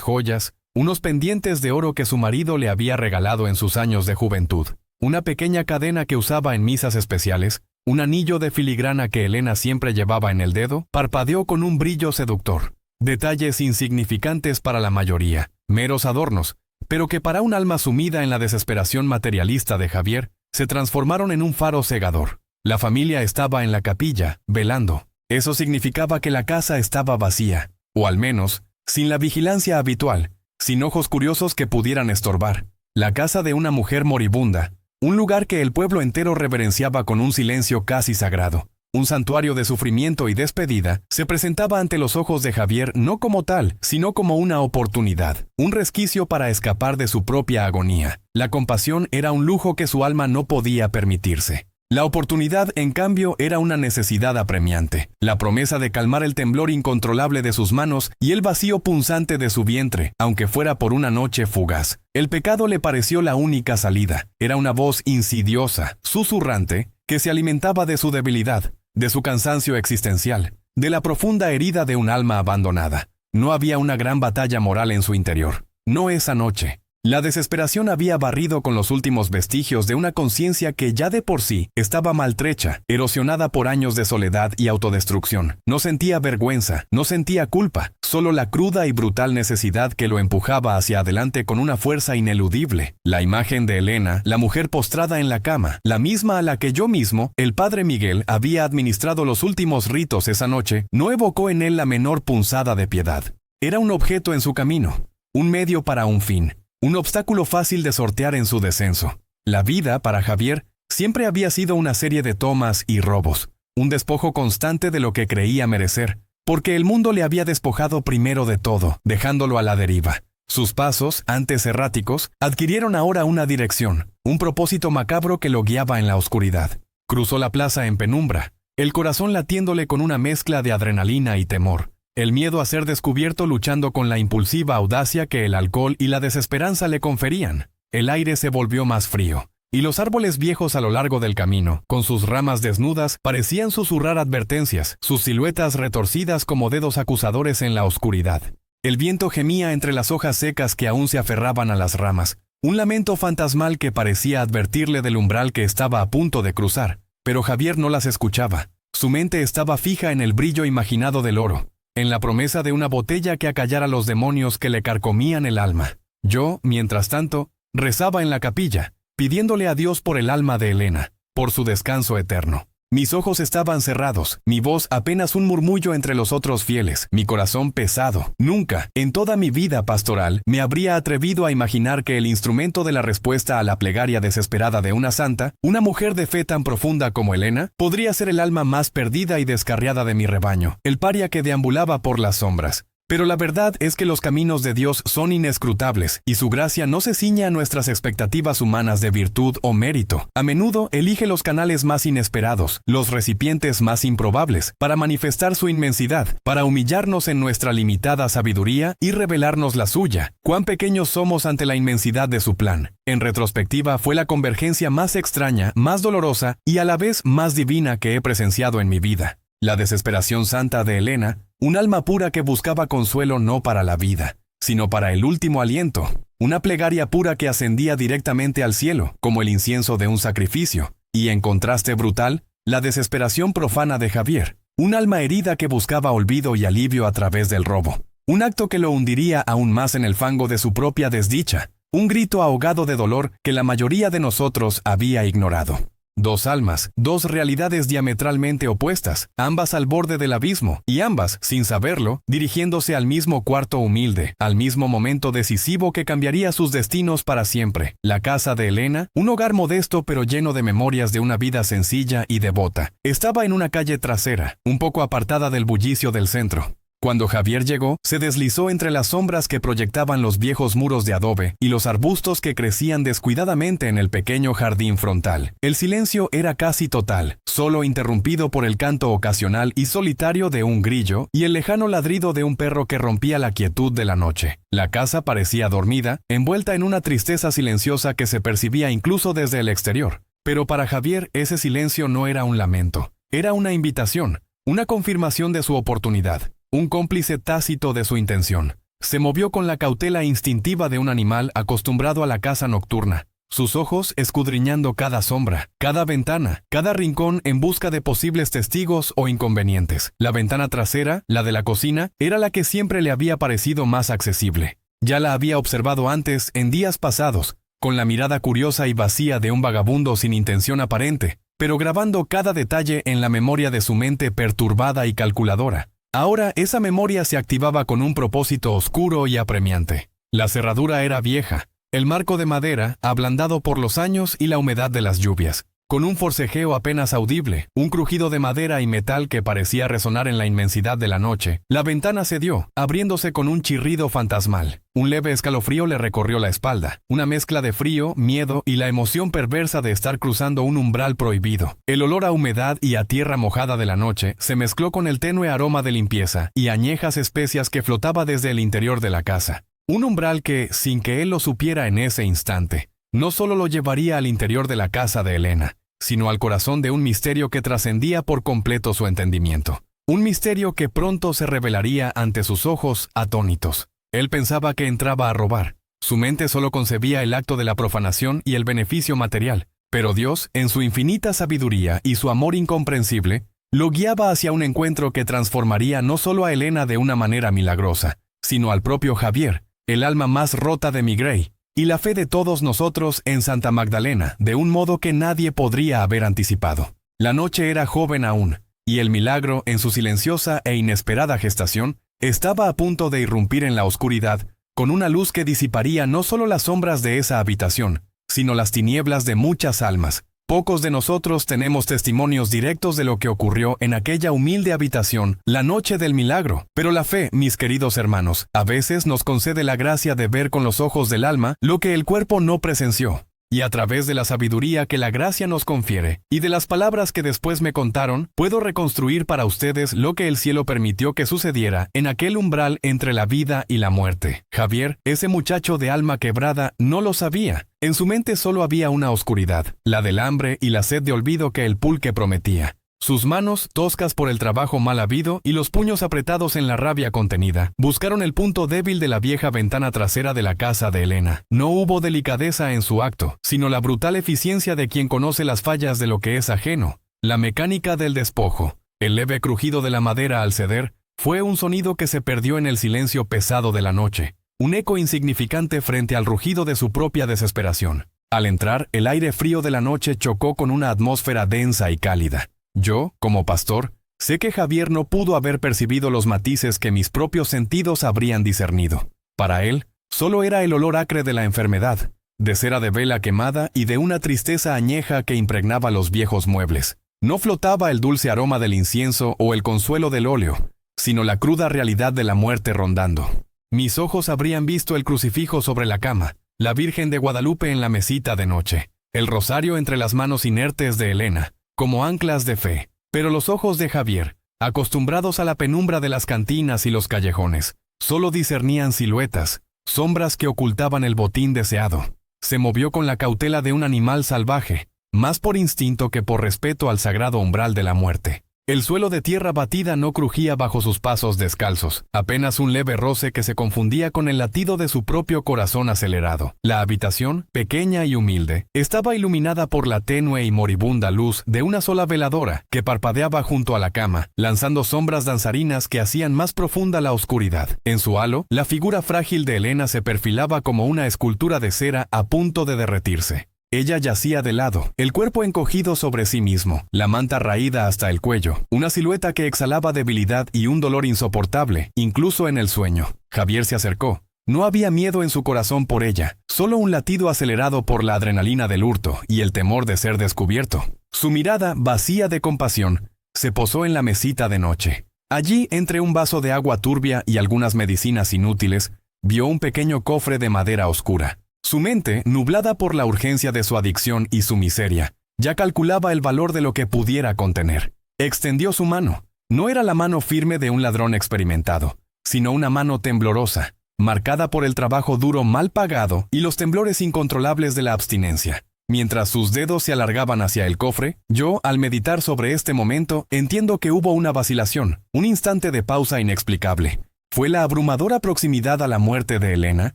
joyas, unos pendientes de oro que su marido le había regalado en sus años de juventud, una pequeña cadena que usaba en misas especiales, un anillo de filigrana que Elena siempre llevaba en el dedo, parpadeó con un brillo seductor. Detalles insignificantes para la mayoría, meros adornos, pero que para un alma sumida en la desesperación materialista de Javier, se transformaron en un faro cegador. La familia estaba en la capilla, velando. Eso significaba que la casa estaba vacía, o al menos, sin la vigilancia habitual, sin ojos curiosos que pudieran estorbar. La casa de una mujer moribunda, un lugar que el pueblo entero reverenciaba con un silencio casi sagrado. Un santuario de sufrimiento y despedida, se presentaba ante los ojos de Javier no como tal, sino como una oportunidad, un resquicio para escapar de su propia agonía. La compasión era un lujo que su alma no podía permitirse. La oportunidad, en cambio, era una necesidad apremiante, la promesa de calmar el temblor incontrolable de sus manos y el vacío punzante de su vientre, aunque fuera por una noche fugaz. El pecado le pareció la única salida. Era una voz insidiosa, susurrante, que se alimentaba de su debilidad, de su cansancio existencial, de la profunda herida de un alma abandonada. No había una gran batalla moral en su interior. No esa noche. La desesperación había barrido con los últimos vestigios de una conciencia que ya de por sí estaba maltrecha, erosionada por años de soledad y autodestrucción. No sentía vergüenza, no sentía culpa, solo la cruda y brutal necesidad que lo empujaba hacia adelante con una fuerza ineludible. La imagen de Elena, la mujer postrada en la cama, la misma a la que yo mismo, el padre Miguel, había administrado los últimos ritos esa noche, no evocó en él la menor punzada de piedad. Era un objeto en su camino, un medio para un fin. Un obstáculo fácil de sortear en su descenso. La vida, para Javier, siempre había sido una serie de tomas y robos, un despojo constante de lo que creía merecer, porque el mundo le había despojado primero de todo, dejándolo a la deriva. Sus pasos, antes erráticos, adquirieron ahora una dirección, un propósito macabro que lo guiaba en la oscuridad. Cruzó la plaza en penumbra, el corazón latiéndole con una mezcla de adrenalina y temor. El miedo a ser descubierto luchando con la impulsiva audacia que el alcohol y la desesperanza le conferían. El aire se volvió más frío, y los árboles viejos a lo largo del camino, con sus ramas desnudas, parecían susurrar advertencias, sus siluetas retorcidas como dedos acusadores en la oscuridad. El viento gemía entre las hojas secas que aún se aferraban a las ramas, un lamento fantasmal que parecía advertirle del umbral que estaba a punto de cruzar. Pero Javier no las escuchaba. Su mente estaba fija en el brillo imaginado del oro, en la promesa de una botella que acallara los demonios que le carcomían el alma. Yo, mientras tanto, rezaba en la capilla, pidiéndole a Dios por el alma de Elena, por su descanso eterno. Mis ojos estaban cerrados, mi voz apenas un murmullo entre los otros fieles, mi corazón pesado. Nunca, en toda mi vida pastoral, me habría atrevido a imaginar que el instrumento de la respuesta a la plegaria desesperada de una santa, una mujer de fe tan profunda como Elena, podría ser el alma más perdida y descarriada de mi rebaño, el paria que deambulaba por las sombras. Pero la verdad es que los caminos de Dios son inescrutables, y su gracia no se ciñe a nuestras expectativas humanas de virtud o mérito. A menudo elige los canales más inesperados, los recipientes más improbables, para manifestar su inmensidad, para humillarnos en nuestra limitada sabiduría y revelarnos la suya. Cuán pequeños somos ante la inmensidad de su plan. En retrospectiva, fue la convergencia más extraña, más dolorosa y a la vez más divina que he presenciado en mi vida. La desesperación santa de Elena, un alma pura que buscaba consuelo no para la vida, sino para el último aliento, una plegaria pura que ascendía directamente al cielo, como el incienso de un sacrificio, y en contraste brutal, la desesperación profana de Javier, un alma herida que buscaba olvido y alivio a través del robo, un acto que lo hundiría aún más en el fango de su propia desdicha. un grito ahogado de dolor que la mayoría de nosotros había ignorado. Dos almas, dos realidades diametralmente opuestas, ambas al borde del abismo, y ambas, sin saberlo, dirigiéndose al mismo cuarto humilde, al mismo momento decisivo que cambiaría sus destinos para siempre. La casa de Elena, un hogar modesto pero lleno de memorias de una vida sencilla y devota, estaba en una calle trasera, un poco apartada del bullicio del centro. Cuando Javier llegó, se deslizó entre las sombras que proyectaban los viejos muros de adobe y los arbustos que crecían descuidadamente en el pequeño jardín frontal. El silencio era casi total, solo interrumpido por el canto ocasional y solitario de un grillo y el lejano ladrido de un perro que rompía la quietud de la noche. La casa parecía dormida, envuelta en una tristeza silenciosa que se percibía incluso desde el exterior. Pero para Javier ese silencio no era un lamento, era una invitación, una confirmación de su oportunidad. Un cómplice tácito de su intención. Se movió con la cautela instintiva de un animal acostumbrado a la caza nocturna, sus ojos escudriñando cada sombra, cada ventana, cada rincón en busca de posibles testigos o inconvenientes. La ventana trasera, la de la cocina, era la que siempre le había parecido más accesible. Ya la había observado antes, en días pasados, con la mirada curiosa y vacía de un vagabundo sin intención aparente, pero grabando cada detalle en la memoria de su mente perturbada y calculadora. Ahora esa memoria se activaba con un propósito oscuro y apremiante. La cerradura era vieja, el marco de madera, ablandado por los años y la humedad de las lluvias, con un forcejeo apenas audible, un crujido de madera y metal que parecía resonar en la inmensidad de la noche. La ventana cedió, abriéndose con un chirrido fantasmal. Un leve escalofrío le recorrió la espalda, una mezcla de frío, miedo y la emoción perversa de estar cruzando un umbral prohibido. El olor a humedad y a tierra mojada de la noche se mezcló con el tenue aroma de limpieza y añejas especias que flotaba desde el interior de la casa. Un umbral que, sin que él lo supiera en ese instante, no solo lo llevaría al interior de la casa de Elena, sino al corazón de un misterio que trascendía por completo su entendimiento. Un misterio que pronto se revelaría ante sus ojos atónitos. Él pensaba que entraba a robar. Su mente solo concebía el acto de la profanación y el beneficio material, pero Dios, en su infinita sabiduría y su amor incomprensible, lo guiaba hacia un encuentro que transformaría no solo a Elena de una manera milagrosa, sino al propio Javier, el alma más rota de Migrey, y la fe de todos nosotros en Santa Magdalena, de un modo que nadie podría haber anticipado. La noche era joven aún, y el milagro, en su silenciosa e inesperada gestación, estaba a punto de irrumpir en la oscuridad, con una luz que disiparía no solo las sombras de esa habitación, sino las tinieblas de muchas almas. Pocos de nosotros tenemos testimonios directos de lo que ocurrió en aquella humilde habitación la noche del milagro, pero la fe, mis queridos hermanos, a veces nos concede la gracia de ver con los ojos del alma lo que el cuerpo no presenció. Y a través de la sabiduría que la gracia nos confiere, y de las palabras que después me contaron, puedo reconstruir para ustedes lo que el cielo permitió que sucediera en aquel umbral entre la vida y la muerte. Javier, ese muchacho de alma quebrada, no lo sabía. En su mente solo había una oscuridad, la del hambre y la sed de olvido que el pulque prometía. Sus manos, toscas por el trabajo mal habido y los puños apretados en la rabia contenida, buscaron el punto débil de la vieja ventana trasera de la casa de Elena. No hubo delicadeza en su acto, sino la brutal eficiencia de quien conoce las fallas de lo que es ajeno. La mecánica del despojo, el leve crujido de la madera al ceder, fue un sonido que se perdió en el silencio pesado de la noche, un eco insignificante frente al rugido de su propia desesperación. Al entrar, el aire frío de la noche chocó con una atmósfera densa y cálida. Yo, como pastor, sé que Javier no pudo haber percibido los matices que mis propios sentidos habrían discernido. Para él, solo era el olor acre de la enfermedad, de cera de vela quemada y de una tristeza añeja que impregnaba los viejos muebles. No flotaba el dulce aroma del incienso o el consuelo del óleo, sino la cruda realidad de la muerte rondando. Mis ojos habrían visto el crucifijo sobre la cama, la Virgen de Guadalupe en la mesita de noche, el rosario entre las manos inertes de Elena, como anclas de fe. Pero los ojos de Javier, acostumbrados a la penumbra de las cantinas y los callejones, solo discernían siluetas, sombras que ocultaban el botín deseado. Se movió con la cautela de un animal salvaje, más por instinto que por respeto al sagrado umbral de la muerte. El suelo de tierra batida no crujía bajo sus pasos descalzos, apenas un leve roce que se confundía con el latido de su propio corazón acelerado. La habitación, pequeña y humilde, estaba iluminada por la tenue y moribunda luz de una sola veladora que parpadeaba junto a la cama, lanzando sombras danzarinas que hacían más profunda la oscuridad. En su halo, la figura frágil de Elena se perfilaba como una escultura de cera a punto de derretirse. Ella yacía de lado, el cuerpo encogido sobre sí mismo, la manta raída hasta el cuello, una silueta que exhalaba debilidad y un dolor insoportable, incluso en el sueño. Javier se acercó. No había miedo en su corazón por ella, solo un latido acelerado por la adrenalina del hurto y el temor de ser descubierto. Su mirada, vacía de compasión, se posó en la mesita de noche. Allí, entre un vaso de agua turbia y algunas medicinas inútiles, vio un pequeño cofre de madera oscura. Su mente, nublada por la urgencia de su adicción y su miseria, ya calculaba el valor de lo que pudiera contener. Extendió su mano. No era la mano firme de un ladrón experimentado, sino una mano temblorosa, marcada por el trabajo duro mal pagado y los temblores incontrolables de la abstinencia. Mientras sus dedos se alargaban hacia el cofre, yo, al meditar sobre este momento, entiendo que hubo una vacilación, un instante de pausa inexplicable. ¿Fue la abrumadora proximidad a la muerte de Elena?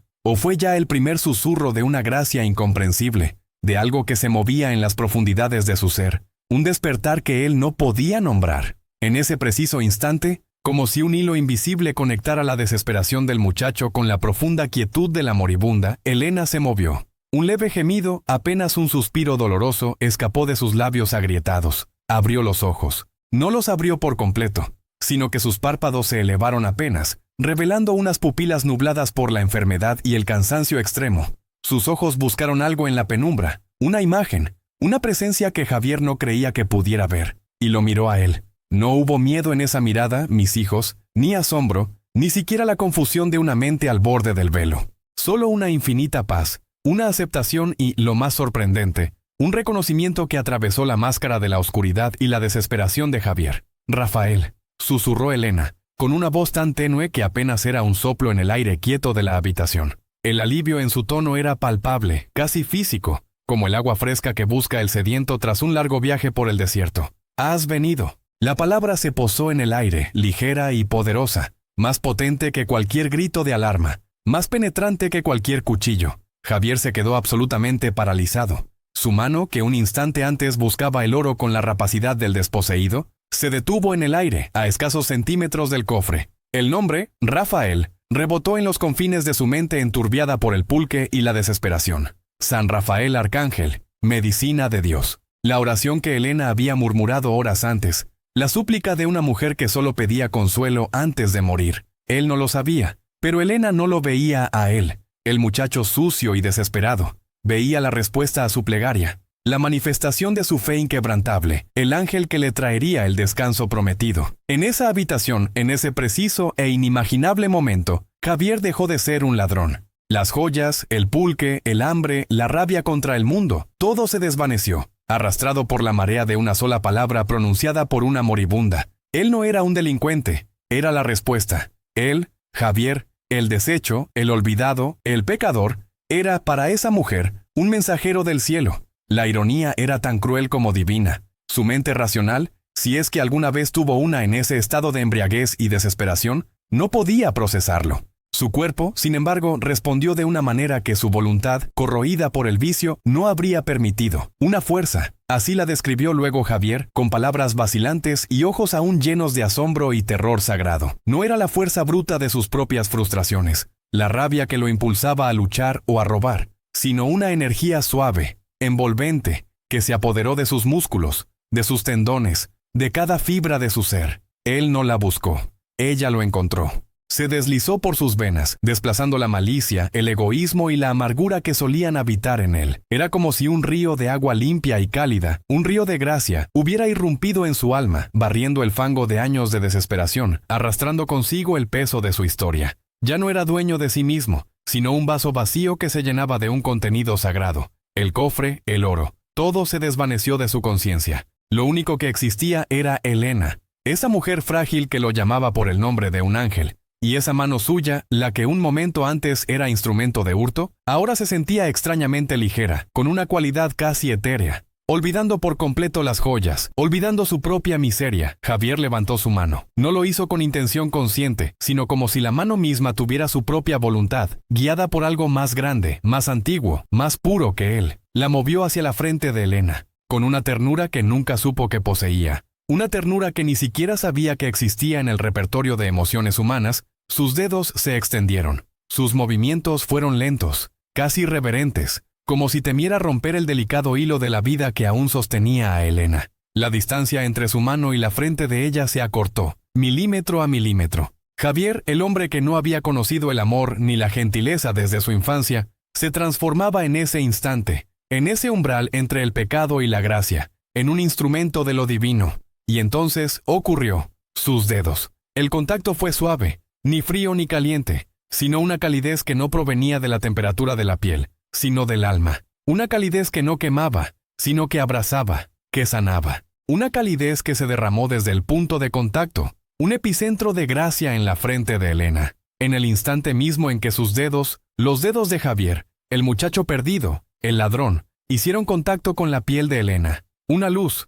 ¿O fue ya el primer susurro de una gracia incomprensible, de algo que se movía en las profundidades de su ser, un despertar que él no podía nombrar? En ese preciso instante, como si un hilo invisible conectara la desesperación del muchacho con la profunda quietud de la moribunda, Elena se movió. Un leve gemido, apenas un suspiro doloroso, escapó de sus labios agrietados. Abrió los ojos. No los abrió por completo, sino que sus párpados se elevaron apenas, revelando unas pupilas nubladas por la enfermedad y el cansancio extremo. Sus ojos buscaron algo en la penumbra, una imagen, una presencia que Javier no creía que pudiera ver, y lo miró a él. No hubo miedo en esa mirada, mis hijos, ni asombro, ni siquiera la confusión de una mente al borde del velo. Solo una infinita paz, una aceptación y, lo más sorprendente, un reconocimiento que atravesó la máscara de la oscuridad y la desesperación de Javier. «Rafael», susurró Elena, con una voz tan tenue que apenas era un soplo en el aire quieto de la habitación. El alivio en su tono era palpable, casi físico, como el agua fresca que busca el sediento tras un largo viaje por el desierto. «Has venido». La palabra se posó en el aire, ligera y poderosa, más potente que cualquier grito de alarma, más penetrante que cualquier cuchillo. Javier se quedó absolutamente paralizado. Su mano, que un instante antes buscaba el oro con la rapacidad del desposeído, se detuvo en el aire, a escasos centímetros del cofre. El nombre, Rafael, rebotó en los confines de su mente enturbiada por el pulque y la desesperación. San Rafael Arcángel, medicina de Dios. La oración que Elena había murmurado horas antes, la súplica de una mujer que solo pedía consuelo antes de morir. Él no lo sabía, pero Elena no lo veía a él, el muchacho sucio y desesperado. Veía la respuesta a su plegaria, la manifestación de su fe inquebrantable, el ángel que le traería el descanso prometido. En esa habitación, en ese preciso e inimaginable momento, Javier dejó de ser un ladrón. Las joyas, el pulque, el hambre, la rabia contra el mundo, todo se desvaneció, arrastrado por la marea de una sola palabra pronunciada por una moribunda. Él no era un delincuente, era la respuesta. Él, Javier, el deshecho, el olvidado, el pecador, era para esa mujer un mensajero del cielo. La ironía era tan cruel como divina. Su mente racional, si es que alguna vez tuvo una en ese estado de embriaguez y desesperación, no podía procesarlo. Su cuerpo, sin embargo, respondió de una manera que su voluntad, corroída por el vicio, no habría permitido. Una fuerza. Así la describió luego Javier, con palabras vacilantes y ojos aún llenos de asombro y terror sagrado. No era la fuerza bruta de sus propias frustraciones, la rabia que lo impulsaba a luchar o a robar, sino una energía suave, envolvente, que se apoderó de sus músculos, de sus tendones, de cada fibra de su ser. Él no la buscó, ella lo encontró. Se deslizó por sus venas, desplazando la malicia, el egoísmo y la amargura que solían habitar en él. Era como si un río de agua limpia y cálida, un río de gracia, hubiera irrumpido en su alma, barriendo el fango de años de desesperación, arrastrando consigo el peso de su historia. Ya no era dueño de sí mismo, sino un vaso vacío que se llenaba de un contenido sagrado. El cofre, el oro, todo se desvaneció de su conciencia. Lo único que existía era Elena, esa mujer frágil que lo llamaba por el nombre de un ángel. Y esa mano suya, la que un momento antes era instrumento de hurto, ahora se sentía extrañamente ligera, con una cualidad casi etérea. Olvidando por completo las joyas, olvidando su propia miseria, Javier levantó su mano. No lo hizo con intención consciente, sino como si la mano misma tuviera su propia voluntad, guiada por algo más grande, más antiguo, más puro que él. La movió hacia la frente de Elena, con una ternura que nunca supo que poseía. Una ternura que ni siquiera sabía que existía en el repertorio de emociones humanas. Sus dedos se extendieron. Sus movimientos fueron lentos, casi reverentes, como si temiera romper el delicado hilo de la vida que aún sostenía a Elena. La distancia entre su mano y la frente de ella se acortó, milímetro a milímetro. Javier, el hombre que no había conocido el amor ni la gentileza desde su infancia, se transformaba en ese instante, en ese umbral entre el pecado y la gracia, en un instrumento de lo divino. Y entonces ocurrió. Sus dedos. El contacto fue suave, ni frío ni caliente, sino una calidez que no provenía de la temperatura de la piel, sino del alma. Una calidez que no quemaba, sino que abrazaba, que sanaba. Una calidez que se derramó desde el punto de contacto, un epicentro de gracia en la frente de Elena. En el instante mismo en que sus dedos, los dedos de Javier, el muchacho perdido, el ladrón, hicieron contacto con la piel de Elena. Una luz.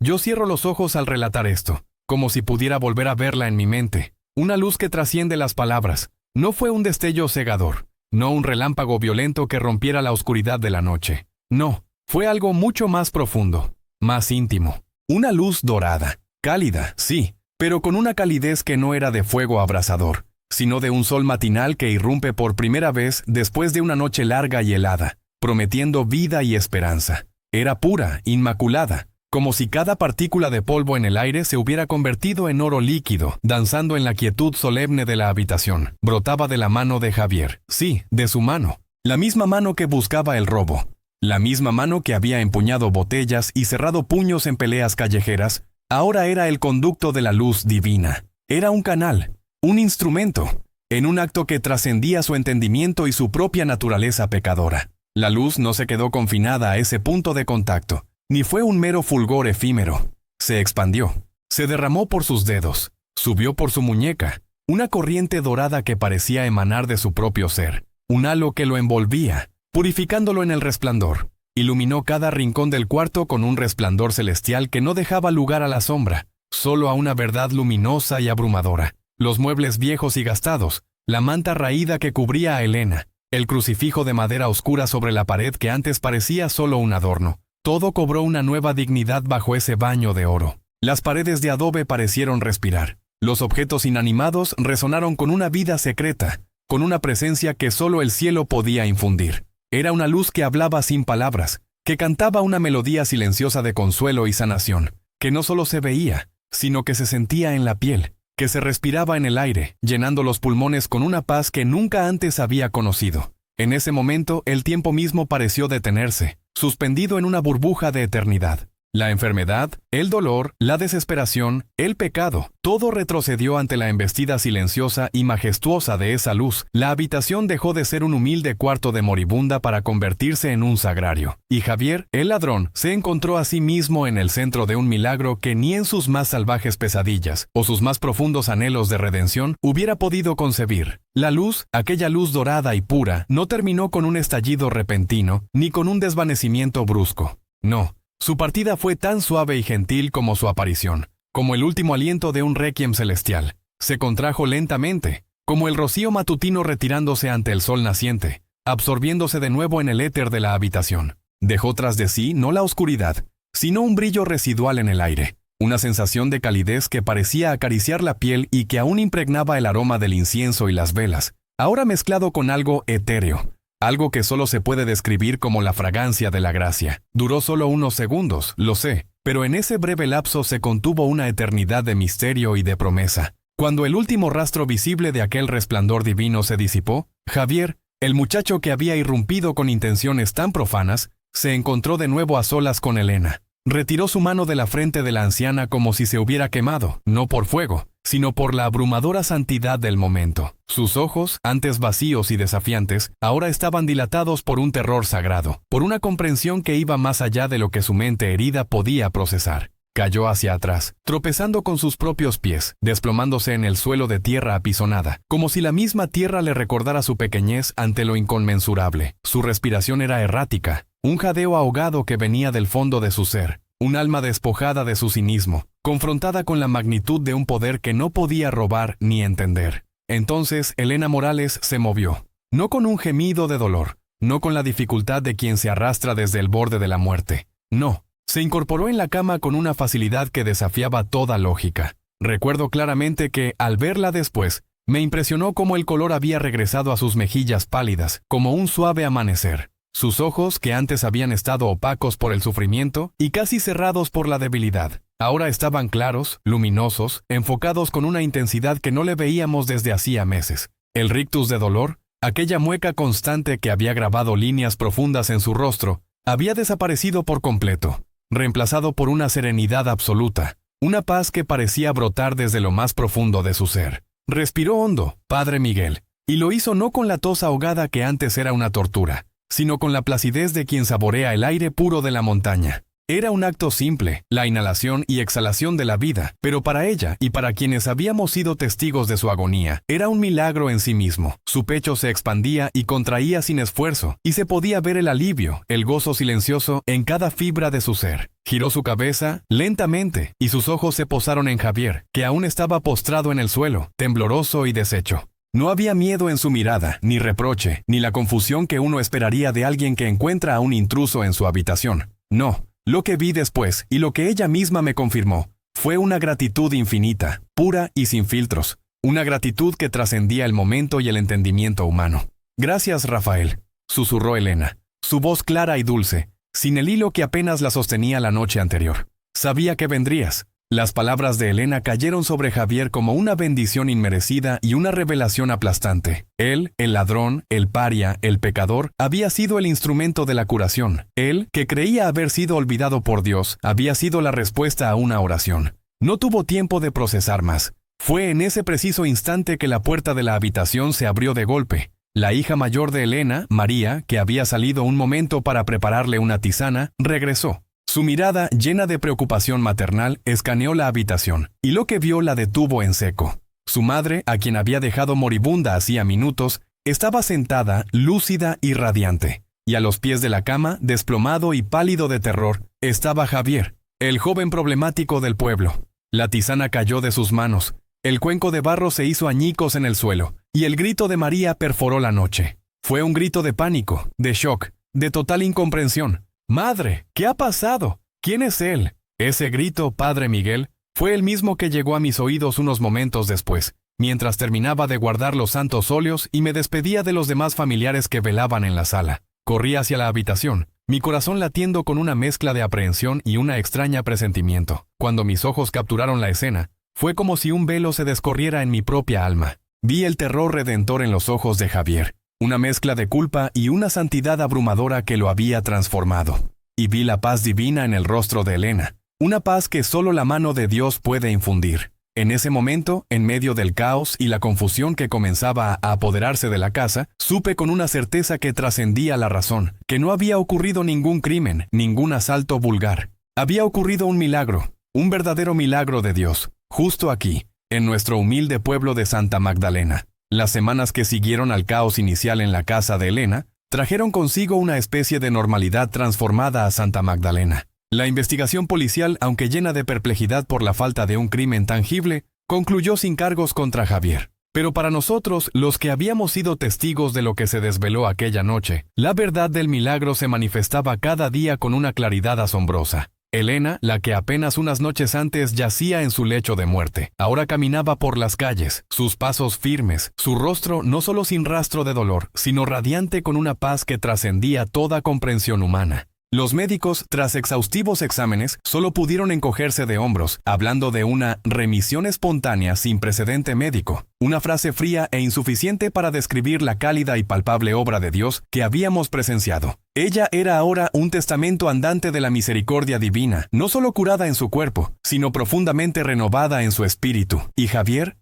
Yo cierro los ojos al relatar esto, como si pudiera volver a verla en mi mente. Una luz que trasciende las palabras. No fue un destello cegador. No un relámpago violento que rompiera la oscuridad de la noche. No, fue algo mucho más profundo, más íntimo. Una luz dorada, cálida, sí, pero con una calidez que no era de fuego abrasador, sino de un sol matinal que irrumpe por primera vez después de una noche larga y helada, prometiendo vida y esperanza. Era pura, inmaculada, como si cada partícula de polvo en el aire se hubiera convertido en oro líquido, danzando en la quietud solemne de la habitación. Brotaba de la mano de Javier. Sí, de su mano. La misma mano que buscaba el robo. La misma mano que había empuñado botellas y cerrado puños en peleas callejeras. Ahora era el conducto de la luz divina. Era un canal, un instrumento, en un acto que trascendía su entendimiento y su propia naturaleza pecadora. La luz no se quedó confinada a ese punto de contacto. Ni fue un mero fulgor efímero. Se expandió, se derramó por sus dedos, subió por su muñeca, una corriente dorada que parecía emanar de su propio ser, un halo que lo envolvía, purificándolo en el resplandor. Iluminó cada rincón del cuarto con un resplandor celestial que no dejaba lugar a la sombra, solo a una verdad luminosa y abrumadora. Los muebles viejos y gastados, la manta raída que cubría a Elena, el crucifijo de madera oscura sobre la pared que antes parecía solo un adorno. Todo cobró una nueva dignidad bajo ese baño de oro. Las paredes de adobe parecieron respirar. Los objetos inanimados resonaron con una vida secreta, con una presencia que solo el cielo podía infundir. Era una luz que hablaba sin palabras, que cantaba una melodía silenciosa de consuelo y sanación, que no solo se veía, sino que se sentía en la piel, que se respiraba en el aire, llenando los pulmones con una paz que nunca antes había conocido. En ese momento, el tiempo mismo pareció detenerse, suspendido en una burbuja de eternidad. La enfermedad, el dolor, la desesperación, el pecado, todo retrocedió ante la embestida silenciosa y majestuosa de esa luz. La habitación dejó de ser un humilde cuarto de moribunda para convertirse en un sagrario. Y Javier, el ladrón, se encontró a sí mismo en el centro de un milagro que ni en sus más salvajes pesadillas o sus más profundos anhelos de redención hubiera podido concebir. La luz, aquella luz dorada y pura, no terminó con un estallido repentino ni con un desvanecimiento brusco. No. Su partida fue tan suave y gentil como su aparición, como el último aliento de un requiem celestial. Se contrajo lentamente, como el rocío matutino retirándose ante el sol naciente, absorbiéndose de nuevo en el éter de la habitación. Dejó tras de sí no la oscuridad, sino un brillo residual en el aire, una sensación de calidez que parecía acariciar la piel y que aún impregnaba el aroma del incienso y las velas, ahora mezclado con algo etéreo. Algo que solo se puede describir como la fragancia de la gracia. Duró solo unos segundos, lo sé, pero en ese breve lapso se contuvo una eternidad de misterio y de promesa. Cuando el último rastro visible de aquel resplandor divino se disipó, Javier, el muchacho que había irrumpido con intenciones tan profanas, se encontró de nuevo a solas con Elena. Retiró su mano de la frente de la anciana como si se hubiera quemado, no por fuego, sino por la abrumadora santidad del momento. Sus ojos, antes vacíos y desafiantes, ahora estaban dilatados por un terror sagrado, por una comprensión que iba más allá de lo que su mente herida podía procesar. Cayó hacia atrás, tropezando con sus propios pies, desplomándose en el suelo de tierra apisonada, como si la misma tierra le recordara su pequeñez ante lo inconmensurable. Su respiración era errática, un jadeo ahogado que venía del fondo de su ser, un alma despojada de su cinismo, confrontada con la magnitud de un poder que no podía robar ni entender. Entonces Elena Morales se movió, no con un gemido de dolor, no con la dificultad de quien se arrastra desde el borde de la muerte. No, se incorporó en la cama con una facilidad que desafiaba toda lógica. Recuerdo claramente que, al verla después, me impresionó cómo el color había regresado a sus mejillas pálidas, como un suave amanecer. Sus ojos, que antes habían estado opacos por el sufrimiento y casi cerrados por la debilidad, ahora estaban claros, luminosos, enfocados con una intensidad que no le veíamos desde hacía meses. El rictus de dolor, aquella mueca constante que había grabado líneas profundas en su rostro, había desaparecido por completo, reemplazado por una serenidad absoluta, una paz que parecía brotar desde lo más profundo de su ser. Respiró hondo, Padre Miguel, y lo hizo no con la tos ahogada que antes era una tortura, sino con la placidez de quien saborea el aire puro de la montaña. Era un acto simple, la inhalación y exhalación de la vida, pero para ella y para quienes habíamos sido testigos de su agonía, era un milagro en sí mismo. Su pecho se expandía y contraía sin esfuerzo, y se podía ver el alivio, el gozo silencioso en cada fibra de su ser. Giró su cabeza lentamente, y sus ojos se posaron en Javier, que aún estaba postrado en el suelo, tembloroso y deshecho. No había miedo en su mirada, ni reproche, ni la confusión que uno esperaría de alguien que encuentra a un intruso en su habitación. No. Lo que vi después, y lo que ella misma me confirmó, fue una gratitud infinita, pura y sin filtros, una gratitud que trascendía el momento y el entendimiento humano. «Gracias, Rafael», susurró Elena, su voz clara y dulce, sin el hilo que apenas la sostenía la noche anterior. «Sabía que vendrías». Las palabras de Elena cayeron sobre Javier como una bendición inmerecida y una revelación aplastante. Él, el ladrón, el paria, el pecador, había sido el instrumento de la curación. Él, que creía haber sido olvidado por Dios, había sido la respuesta a una oración. No tuvo tiempo de procesar más. Fue en ese preciso instante que la puerta de la habitación se abrió de golpe. La hija mayor de Elena, María, que había salido un momento para prepararle una tisana, regresó. Su mirada, llena de preocupación maternal, escaneó la habitación, y lo que vio la detuvo en seco. Su madre, a quien había dejado moribunda hacía minutos, estaba sentada, lúcida y radiante, y a los pies de la cama, desplomado y pálido de terror, estaba Javier, el joven problemático del pueblo. La tisana cayó de sus manos, el cuenco de barro se hizo añicos en el suelo, y el grito de María perforó la noche. Fue un grito de pánico, de shock, de total incomprensión. «Madre, ¿qué ha pasado? ¿Quién es él?» Ese grito, Padre Miguel, fue el mismo que llegó a mis oídos unos momentos después, mientras terminaba de guardar los santos óleos y me despedía de los demás familiares que velaban en la sala. Corrí hacia la habitación, mi corazón latiendo con una mezcla de aprehensión y una extraña presentimiento. Cuando mis ojos capturaron la escena, fue como si un velo se descorriera en mi propia alma. Vi el terror redentor en los ojos de Javier. Una mezcla de culpa y una santidad abrumadora que lo había transformado. Y vi la paz divina en el rostro de Elena, una paz que solo la mano de Dios puede infundir. En ese momento, en medio del caos y la confusión que comenzaba a apoderarse de la casa, supe con una certeza que trascendía la razón, que no había ocurrido ningún crimen, ningún asalto vulgar. Había ocurrido un milagro, un verdadero milagro de Dios, justo aquí, en nuestro humilde pueblo de Santa Magdalena. Las semanas que siguieron al caos inicial en la casa de Elena, trajeron consigo una especie de normalidad transformada a Santa Magdalena. La investigación policial, aunque llena de perplejidad por la falta de un crimen tangible, concluyó sin cargos contra Javier. Pero para nosotros, los que habíamos sido testigos de lo que se desveló aquella noche, la verdad del milagro se manifestaba cada día con una claridad asombrosa. Elena, la que apenas unas noches antes yacía en su lecho de muerte, ahora caminaba por las calles, sus pasos firmes, su rostro no solo sin rastro de dolor, sino radiante con una paz que trascendía toda comprensión humana. Los médicos, tras exhaustivos exámenes, solo pudieron encogerse de hombros, hablando de una remisión espontánea sin precedente médico, una frase fría e insuficiente para describir la cálida y palpable obra de Dios que habíamos presenciado. Ella era ahora un testamento andante de la misericordia divina, no solo curada en su cuerpo, sino profundamente renovada en su espíritu. Y Javier,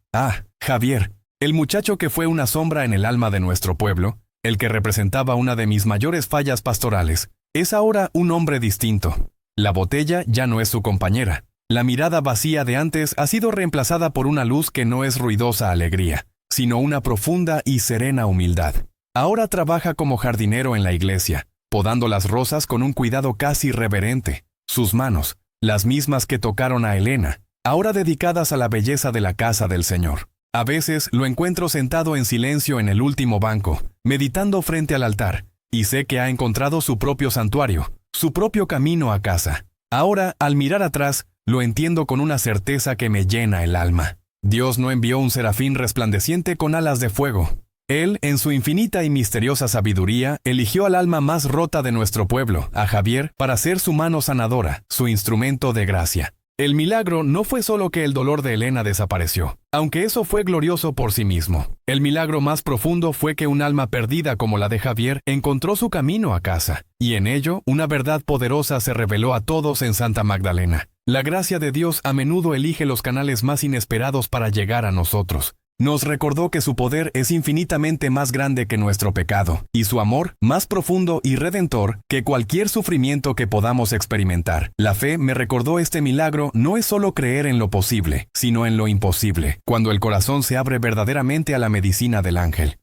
Javier, el muchacho que fue una sombra en el alma de nuestro pueblo, el que representaba una de mis mayores fallas pastorales, es ahora un hombre distinto. La botella ya no es su compañera. La mirada vacía de antes ha sido reemplazada por una luz que no es ruidosa alegría, sino una profunda y serena humildad. Ahora trabaja como jardinero en la iglesia, podando las rosas con un cuidado casi reverente. Sus manos, las mismas que tocaron a Elena, ahora dedicadas a la belleza de la casa del Señor. A veces lo encuentro sentado en silencio en el último banco, meditando frente al altar, y sé que ha encontrado su propio santuario, su propio camino a casa. Ahora, al mirar atrás, lo entiendo con una certeza que me llena el alma. Dios no envió un serafín resplandeciente con alas de fuego. Él, en su infinita y misteriosa sabiduría, eligió al alma más rota de nuestro pueblo, a Javier, para ser su mano sanadora, su instrumento de gracia. El milagro no fue solo que el dolor de Elena desapareció, aunque eso fue glorioso por sí mismo. El milagro más profundo fue que un alma perdida como la de Javier encontró su camino a casa, y en ello una verdad poderosa se reveló a todos en Santa Magdalena. La gracia de Dios a menudo elige los canales más inesperados para llegar a nosotros. Nos recordó que su poder es infinitamente más grande que nuestro pecado, y su amor más profundo y redentor que cualquier sufrimiento que podamos experimentar. La fe me recordó este milagro no es solo creer en lo posible, sino en lo imposible, cuando el corazón se abre verdaderamente a la medicina del ángel.